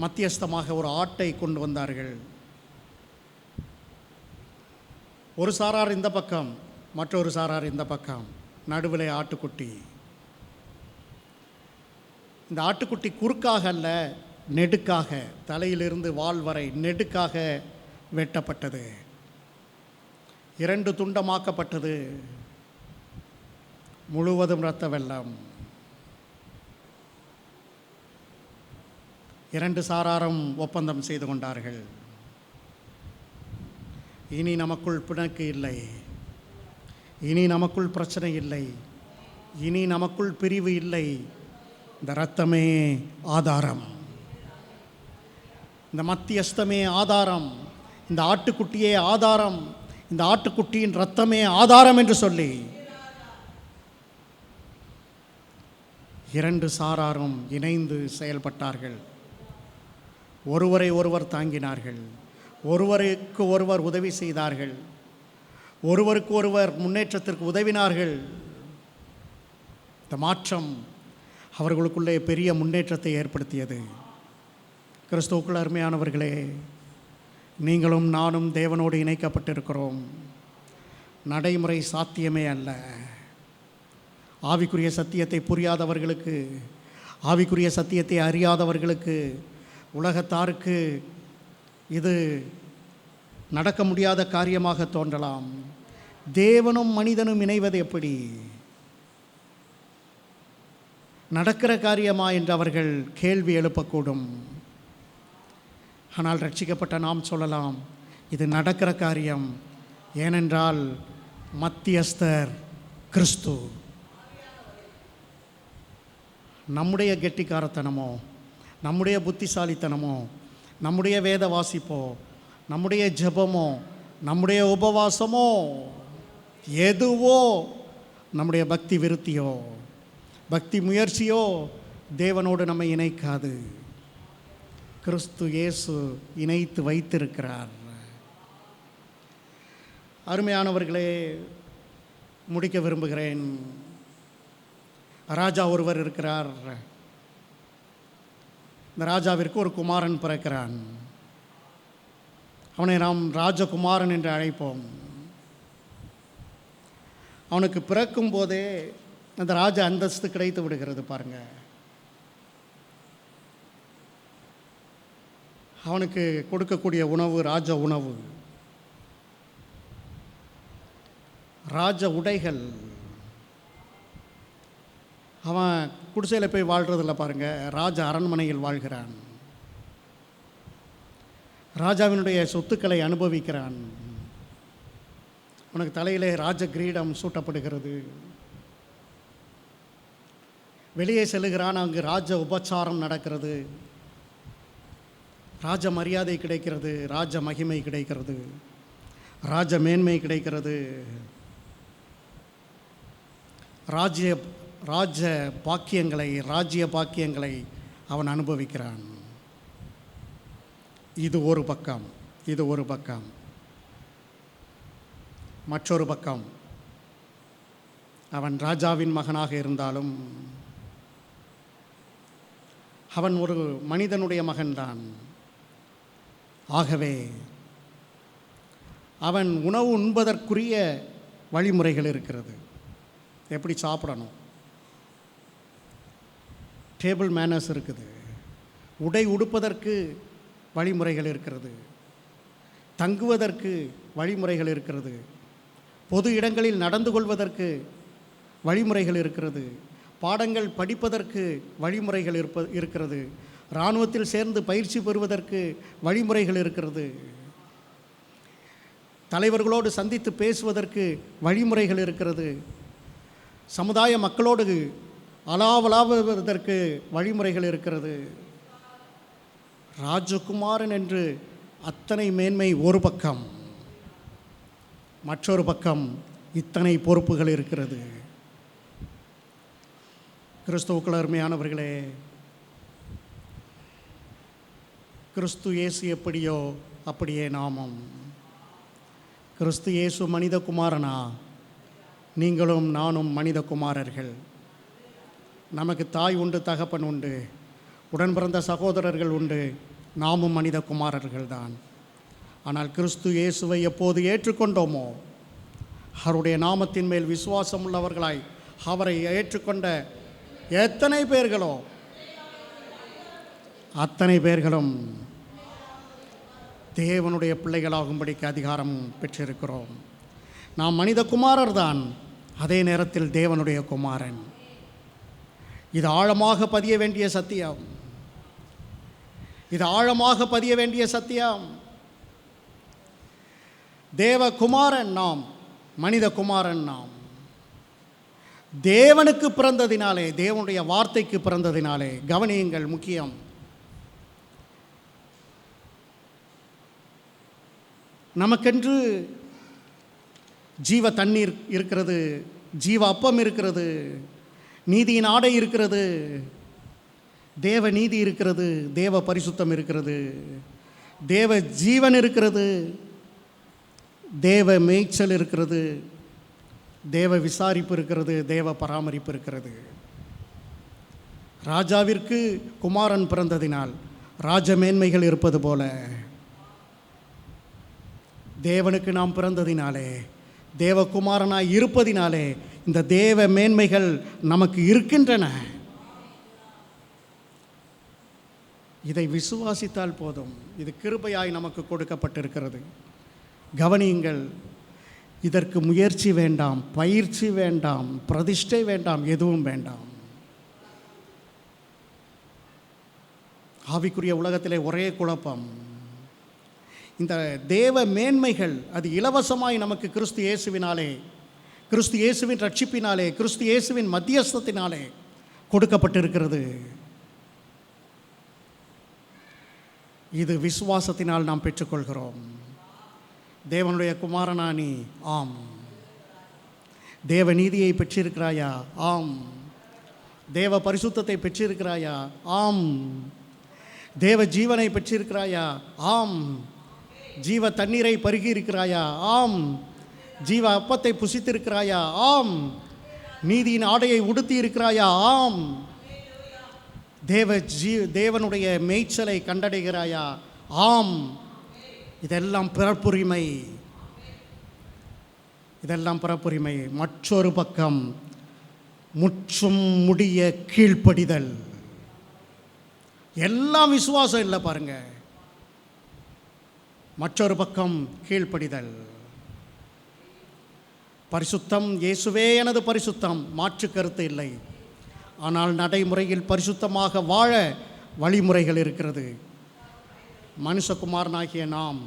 மத்தியஸ்தமாக ஒரு ஆட்டை கொண்டு வந்தார்கள். ஒரு சாரார் இந்த பக்கம், மற்றொரு சாரார் இந்த பக்கம், நடுவிலே ஆட்டுக்குட்டி. இந்த ஆட்டுக்குட்டி குறுக்காக அல்ல, நெடுக்காக, தலையிலிருந்து வால் வரை நெடுக்காக வெட்டப்பட்டது. 2 துண்டமாக்கப்பட்டது. முழுவதும் இரத்த வெள்ளம். 2 சாராரும் ஒப்பந்தம் செய்து கொண்டார்கள். இனி நமக்குள் பிணக்கு இல்லை, இனி நமக்குள் பிரச்சனை இல்லை, இனி நமக்குள் பிரிவு இல்லை. இந்த இரத்தமே ஆதாரம், இந்த மத்தியஸ்தமே ஆதாரம், இந்த ஆட்டுக்குட்டியே ஆதாரம், இந்த ஆட்டுக்குட்டியின் இரத்தமே ஆதாரம் என்று சொல்லி 2 சாராரும் இணைந்து செயல்பட்டார்கள். ஒருவரை ஒருவர் தாங்கினார்கள், ஒருவருக்கு ஒருவர் உதவி செய்தார்கள், ஒருவருக்கு ஒருவர் முன்னேற்றத்திற்கு உதவினார்கள். இந்த மாற்றம் அவர்களுக்குள்ளே பெரிய முன்னேற்றத்தை ஏற்படுத்தியது. கிறிஸ்துவுக்குள் அருமையானவர்களே, நீங்களும் நானும் தேவனோடு இணைக்கப்பட்டிருக்கிறோம். நடைமுறை சாத்தியமே அல்ல. ஆவிக்குரிய சத்தியத்தை புரியாதவர்களுக்கு, ஆவிக்குரிய சத்தியத்தை அறியாதவர்களுக்கு, உலகத்தாருக்கு இது நடக்க முடியாத காரியமாக தோன்றலாம். தேவனும் மனிதனும் இணைவது எப்படி? நடக்கிற காரியமா என்று அவர்கள் கேள்வி எழுப்பக்கூடும். ஆனால் ரட்சிக்கப்பட்ட நாம் சொல்லலாம், இது நடக்கிற காரியம். ஏனென்றால் மத்தியஸ்தர் கிறிஸ்து. நம்முடைய கெட்டிக்காரத்தனமோ, நம்முடைய புத்திசாலித்தனமோ, நம்முடைய வேத வாசிப்போ, நம்முடைய ஜெபமோ, நம்முடைய உபவாசமோ, எதுவோ, நம்முடைய பக்தி விருத்தியோ, பக்தி முயற்சியோ தேவனோடு நம்மை இணைக்காது. கிறிஸ்து இயேசு இணைத்து வைத்திருக்கிறார். அருமையானவர்களே, முடிக்க விரும்புகிறேன். ராஜா ஒருவர் இருக்கிறார். இந்த ராஜாவிற்கு ஒரு குமாரன் பிறக்கிறான். அவனை நாம் ராஜகுமாரன் என்று அழைப்போம். அவனுக்கு பிறக்கும் போதே அந்த ராஜ அந்தஸ்து கிடைத்து விடுகிறது. பாருங்க, அவனுக்கு கொடுக்கக்கூடிய உணவு ராஜ உணவு, ராஜ உடைகள். அவன் குடிசையில் போய் வாழ்கிறதில்ல. பாருங்க, ராஜ அரண்மனையில் வாழ்கிறான். ராஜாவினுடைய சொத்துக்களை அனுபவிக்கிறான். அவனுக்கு தலையிலே ராஜ கிரீடம் சூட்டப்படுகிறது. வெளியே செல்லுகிறான். அங்கு ராஜ உபச்சாரம் நடக்கிறது. ராஜ மரியாதை கிடைக்கிறது, ராஜ மகிமை கிடைக்கிறது, ராஜ மேன்மை கிடைக்கிறது, ராஜ பாக்கியங்களை, ராஜ்ய பாக்கியங்களை அவன் அனுபவிக்கிறான். இது ஒரு பக்கம். இது ஒரு பக்கம். மற்றொரு பக்கம், அவன் ராஜாவின் மகனாக இருந்தாலும் அவன் ஒரு மனிதனுடைய மகன்தான். ஆகவே அவன் உணவு உண்பதற்குரிய வழிமுறைகள் இருக்கிறது. எப்படி சாப்பிடணும், டேபிள் மேனர்ஸ் இருக்குது. உடை உடுப்பதற்கு வழிமுறைகள் இருக்கிறது. தங்குவதற்கு வழிமுறைகள் இருக்கிறது. பொது இடங்களில் நடந்து கொள்வதற்கு வழிமுறைகள் இருக்கிறது. பாடங்கள் படிப்பதற்கு வழிமுறைகள் இருக்கிறது. இராணுவத்தில் சேர்ந்து பயிற்சி பெறுவதற்கு வழிமுறைகள் இருக்கிறது. தலைவர்களோடு சந்தித்து பேசுவதற்கு வழிமுறைகள் இருக்கிறது. சமுதாய மக்களோடு அலாவலாவதற்கு வழிமுறைகள் இருக்கிறது. ராஜகுமாரன் என்று அத்தனை மேன்மை ஒரு பக்கம், மற்றொரு பக்கம் இத்தனை பொறுப்புகள் இருக்கிறது. கிறிஸ்துவுக்குள் அருமையானவர்களே, கிறிஸ்து இயேசு எப்படியோ அப்படியே நாமும். கிறிஸ்து இயேசு மனித குமாரனா? நீங்களும் நானும் மனித குமாரர்கள். நமக்கு தாய் உண்டு, தகப்பன் உண்டு, உடன் பிறந்த சகோதரர்கள் உண்டு. நாமும் மனித குமாரர்கள் தான். ஆனால் கிறிஸ்து இயேசுவை எப்போது ஏற்றுக்கொண்டோமோ, அவருடைய நாமத்தின் மேல் விசுவாசம் உள்ளவர்களாய் அவரை ஏற்றுக்கொண்ட எத்தனை பேர்களோ அத்தனை பேர்களும் தேவனுடைய பிள்ளைகளாகும்படிக்கு அதிகாரம் பெற்றிருக்கிறோம். நாம் மனித குமாரர் தான், அதே நேரத்தில் தேவனுடைய குமாரன். இது ஆழமாக பதிய வேண்டிய சத்தியம். இது ஆழமாக பதிய வேண்டிய சத்தியம். தேவகுமாரன் நாம், மனித குமாரன் நாம். தேவனுக்கு பிறந்ததினாலே, தேவனுடைய வார்த்தைக்கு பிறந்ததினாலே. கவனியுங்கள், முக்கியம். நமக்கென்று ஜீவ தண்ணீர் இருக்கிறது, ஜீவ அப்பம் இருக்கிறது, நீதியின் ஆடை இருக்கிறது, தேவ நீதி இருக்கிறது, தேவ பரிசுத்தம் இருக்கிறது, தேவ ஜீவன் இருக்கிறது, தேவ மேய்ச்சல் இருக்கிறது, தேவ விசாரிப்பு இருக்கிறது, தேவ பராமரிப்பு இருக்கிறது. ராஜாவிற்கு குமாரன் பிறந்ததினால் ராஜமேன்மைகள் இருப்பது போல தேவனுக்கு நாம் பிறந்ததினாலே, தேவகுமாரனாய் இருப்பதினாலே இந்த தேவ மேன்மைகள் நமக்கு இருக்கின்றன. இதை விசுவாசித்தால் போதும். இது கிருபையாய் நமக்கு கொடுக்கப்பட்டிருக்கிறது. கவனியுங்கள், இதற்கு முயற்சி வேண்டாம், பயிற்சி வேண்டாம், பிரதிஷ்டை வேண்டாம், எதுவும் வேண்டாம். ஆவிக்குரிய உலகத்திலே ஒரே குழப்பம். இந்த தேவ மேன்மைகள் அது இலவசமாய் நமக்கு கிறிஸ்து இயேசுவினாலே, கிறிஸ்து இயேசுவின் ரட்சிப்பினாலே, கிறிஸ்து இயேசுவின் மத்தியஸ்தத்தினாலே கொடுக்கப்பட்டிருக்கிறது. இது விசுவாசத்தினால் நாம் பெற்றுக்கொள்கிறோம். தேவனுடைய குமாரனா நீ? ஆம். தேவ நீதியை பெற்றிருக்கிறாயா? ஆம். தேவ பரிசுத்தத்தை பெற்றிருக்கிறாயா? ஆம். தேவ ஜீவனை பெற்றிருக்கிறாயா? ஆம். ஜீவ தண்ணீரை பருகி இருக்கிறாயா? ஆம். ஜீவ அப்பத்தை புசித்திருக்கிறாயா? ஆம். நீதியின் ஆடையை உடுத்தி இருக்கிறாயா? ஆம். தேவனுடைய மேய்ச்சலை கண்டடைகிறாயா? ஆம். இதெல்லாம் பிறப்புரிமை, இதெல்லாம் பிறப்புரிமை. மற்றொரு பக்கம் முற்றும் முடிய கீழ்ப்படிதல். எல்லாம் விசுவாசம் இல்லை பாருங்க. மற்றொரு பக்கம் கீழ்ப்படிதல். பரிசுத்தம், இயேசுவே எனது பரிசுத்தம், மாற்று கருத்து இல்லை. ஆனால் நடைமுறையில் பரிசுத்தமாக வாழ வழிமுறைகள் இருக்கிறது. மனுஷகுமாரனாகிய நாம்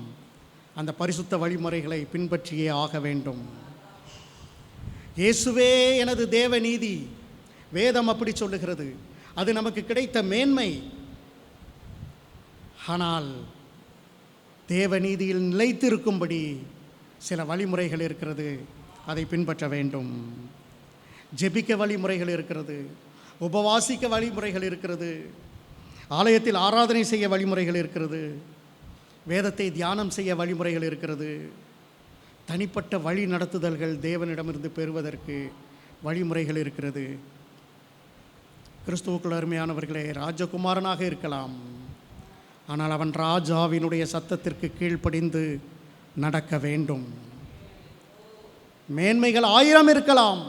அந்த பரிசுத்த வழிமுறைகளை பின்பற்றியே ஆக வேண்டும். இயேசுவே எனது தேவ நீதி, வேதம் அப்படி சொல்லுகிறது. அது நமக்கு கிடைத்த மேன்மை. ஆனால் தேவ நீதியில் நிலைத்திருக்கும்படி சில வழிமுறைகள் இருக்கிறது, அதை பின்பற்ற வேண்டும். ஜெபிக்க வழிமுறைகள் இருக்கிறது, உபவாசிக்க வழிமுறைகள் இருக்கிறது, ஆலயத்தில் ஆராதனை செய்ய வழிமுறைகள் இருக்கிறது, வேதத்தை தியானம் செய்ய வழிமுறைகள் இருக்கிறது. தனிப்பட்ட வழி நடத்துதல்கள் தேவனிடமிருந்து பெறுவதற்கு வழிமுறைகள் இருக்கிறது. கிறிஸ்துவுக்குள் அருமையானவர்களே, ராஜகுமாரனாக இருக்கலாம், ஆனால் அவன் ராஜாவினுடைய சத்தத்திற்கு கீழ்ப்படிந்து நடக்க வேண்டும். மேன்மைகள் 1000 இருக்கலாம்,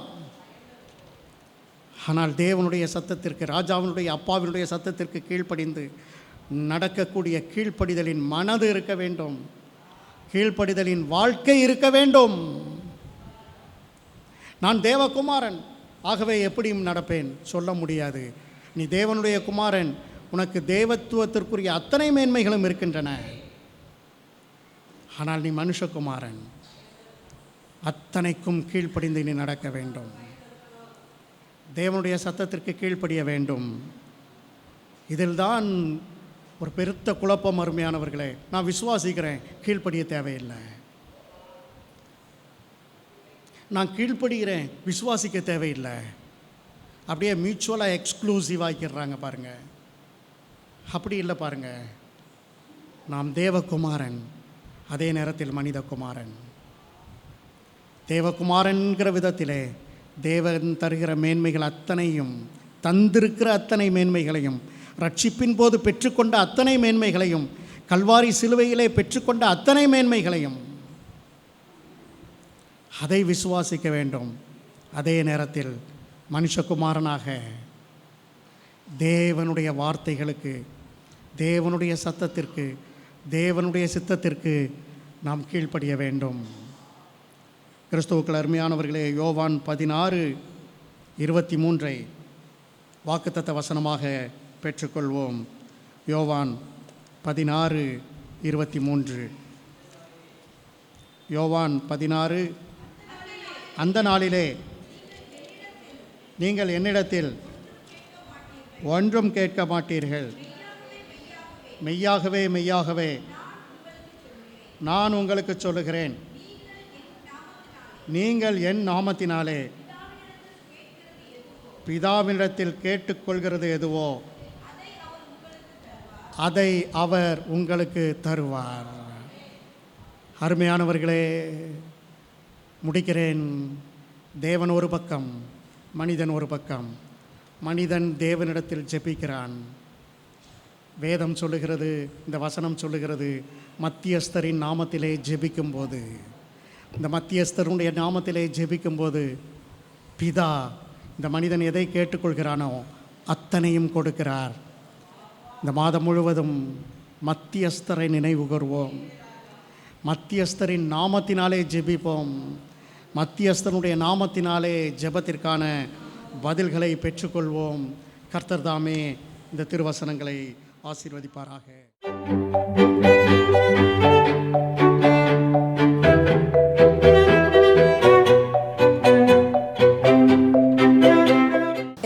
ஆனால் தேவனுடைய சத்தத்திற்கு, ராஜாவினுடைய அப்பாவினுடைய சத்தத்திற்கு கீழ்ப்படிந்து நடக்கக்கூடிய கீழ்ப்படிதலின் மனது இருக்க வேண்டும், கீழ்ப்படிதலின் வாழ்க்கை இருக்க வேண்டும். நான் தேவகுமாரன் ஆகவே எப்படியும் நடப்பேன் சொல்ல முடியாது. நீ தேவனுடைய குமாரன், உனக்கு தேவத்துவத்திற்குரிய அத்தனை மேன்மைகளும் இருக்கின்றன. ஆனால் நீ மனுஷகுமாரன், அத்தனைக்கும் கீழ்ப்படிந்து நீ நடக்க வேண்டும். தேவனுடைய சத்தத்திற்கு கீழ்ப்படிய வேண்டும். இதில்தான் ஒரு பெருத்த குழப்பம் அருமையானவர்களே. நான் விசுவாசிக்கிறேன், கீழ்ப்படிய தேவையில்லை. நான் கீழ்ப்படுகிறேன், விசுவாசிக்க தேவையில்லை. அப்படியே மியூச்சுவலாக எக்ஸ்க்ளூசிவாகிடுறாங்க பாருங்கள். அப்படி இல்லை பாருங்கள். நாம் தேவகுமாரன், அதே நேரத்தில் மனித குமாரன். தேவகுமாரன்கிற விதத்திலே தேவன் தருகிற மேன்மைகள் அத்தனையும், தந்திருக்கிற அத்தனை மேன்மைகளையும், ரட்சிப்பின் போது பெற்றுக்கொண்ட அத்தனை மேன்மைகளையும், கல்வாரி சிலுவையிலே பெற்றுக்கொண்ட அத்தனை மேன்மைகளையும் அதை விசுவாசிக்க வேண்டும். அதே நேரத்தில் மனுஷகுமாரனாக தேவனுடைய வார்த்தைகளுக்கு, தேவனுடைய சத்தத்திற்கு, தேவனுடைய சித்தத்திற்கு நாம் கீழ்ப்படிய வேண்டும். கிறிஸ்துவுக்கள் அருமையானவர்களே, யோவான் 16:23 வாக்குத்தத்த வசனமாக பெற்றுக்கொள்வோம். யோவான் 16:23. யோவான் 16. அந்த நாளிலே நீங்கள் என்னிடத்தில் ஒன்றும் கேட்க மாட்டீர்கள். மெய்யாகவே மெய்யாகவே நான் உங்களுக்கு சொல்லுகிறேன், நீங்கள் என் நாமத்தினாலே பிதாவினிடத்தில் கேட்டுக்கொள்கிறது எதுவோ அதை அவர் உங்களுக்கு தருவார். அருமையானவர்களே, முடிக்கிறேன். தேவன் ஒரு பக்கம், மனிதன் ஒரு பக்கம். மனிதன் தேவனிடத்தில் ஜெபிக்கிறான், வேதம் சொல்லுகிறது, இந்த வசனம் சொல்லுகிறது, மத்தியஸ்தரின் நாமத்திலே ஜெபிக்கும்போது, இந்த மத்தியஸ்தருடைய நாமத்திலே ஜெபிக்கும்போது பிதா இந்த மனிதன் எதை கேட்டுக்கொள்கிறானோ அத்தனையும் கொடுக்கிறார். இந்த மாதம் முழுவதும் மத்தியஸ்தரை நினைவு கூர்வோம், மத்தியஸ்தரின் நாமத்தினாலே ஜெபிப்போம், மத்தியஸ்தனுடைய நாமத்தினாலே ஜெபத்திற்கான பதில்களை பெற்றுக்கொள்வோம். கர்த்தர் தாமே இந்த திருவசனங்களை ஆசீர்வதிப்பாராக.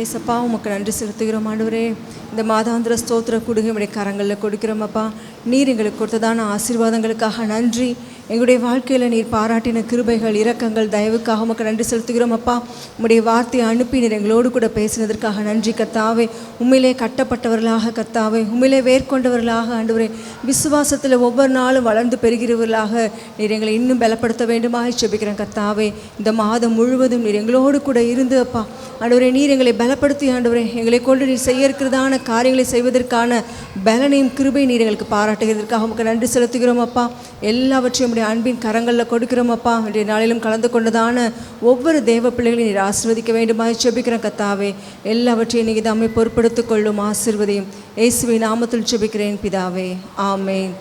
ஏசப்பா, உமக்கு நன்றி செலுத்துகிறோம் ஆண்டவரே. இந்த மாதாந்திர ஸ்தோத்திர கூடுகை உடைய கரங்களில் கொடுக்கிறோம் அப்பா. நீர் எங்களுக்கு கொடுத்ததான ஆசீர்வாதங்களுக்காக நன்றி. எங்களுடைய வாழ்க்கையில் நீர் பாராட்டின கிருபைகள், இரக்கங்கள், தயவுக்காக உமக்கு நன்றி செலுத்துகிறோம் அப்பா. உம்முடைய வார்த்தையை அனுப்பி நீர் எங்களோடு கூட பேசினதற்காக நன்றி கர்த்தாவே. உண்மையிலே கட்டப்பட்டவர்களாக கர்த்தாவே, உண்மையிலே வேர்கொண்டவர்களாக ஆண்டவரே, விசுவாசத்தில் ஒவ்வொரு நாளும் வளர்ந்து பெறுகிறவர்களாக நீர் எங்களை இன்னும் பலப்படுத்த வேண்டுமாக ஜெபிக்கிறேன் கர்த்தாவே. இந்த மாதம் முழுவதும் நீர் எங்களோடு கூட இருந்து அப்பா ஆண்டவரே, நீர் எங்களை பலப்படுத்தி ஆண்டவரே, எங்களை கொண்டு நீர் செய்ய இருக்கிறதான காரியங்களை செய்வதற்கான பலனையும் கிருபை நீர் எங்களுக்கு பாராட்டுகிறதற்காக உமக்கு நன்றி செலுத்துகிறோம் அப்பா. எல்லாவற்றையும் அன்பின் கரங்களில் கொடுக்கிறோம் அப்பா. இன்றைய நாளிலும் கலந்து கொண்டதான ஒவ்வொரு தேவ பிள்ளைகளையும் நீர் ஆசீர்வதிக்க வேண்டுமாய் ஜெபிக்கிறேன் கர்த்தாவே. எல்லாவற்றையும் நீங்கள் தாமே பொறுப்படுத்திக் கொள்ளும், ஆசீர்வதியும். இயேசுவின் நாமத்தில் ஜெபிக்கிறேன் பிதாவே, ஆமென்.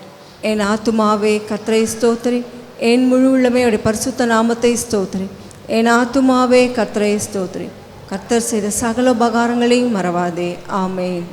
என் ஆத்துமாவே கர்த்தரை ஸ்தோத்திரி, என் முழு உள்ளமே அவருடைய பரிசுத்த நாமத்தை ஸ்தோத்திரி. என் ஆத்துமாவே கர்த்தரை ஸ்தோத்திரி, கர்த்தர் செய்த சகல உபகாரங்களையும் மறவாதே, ஆமென்.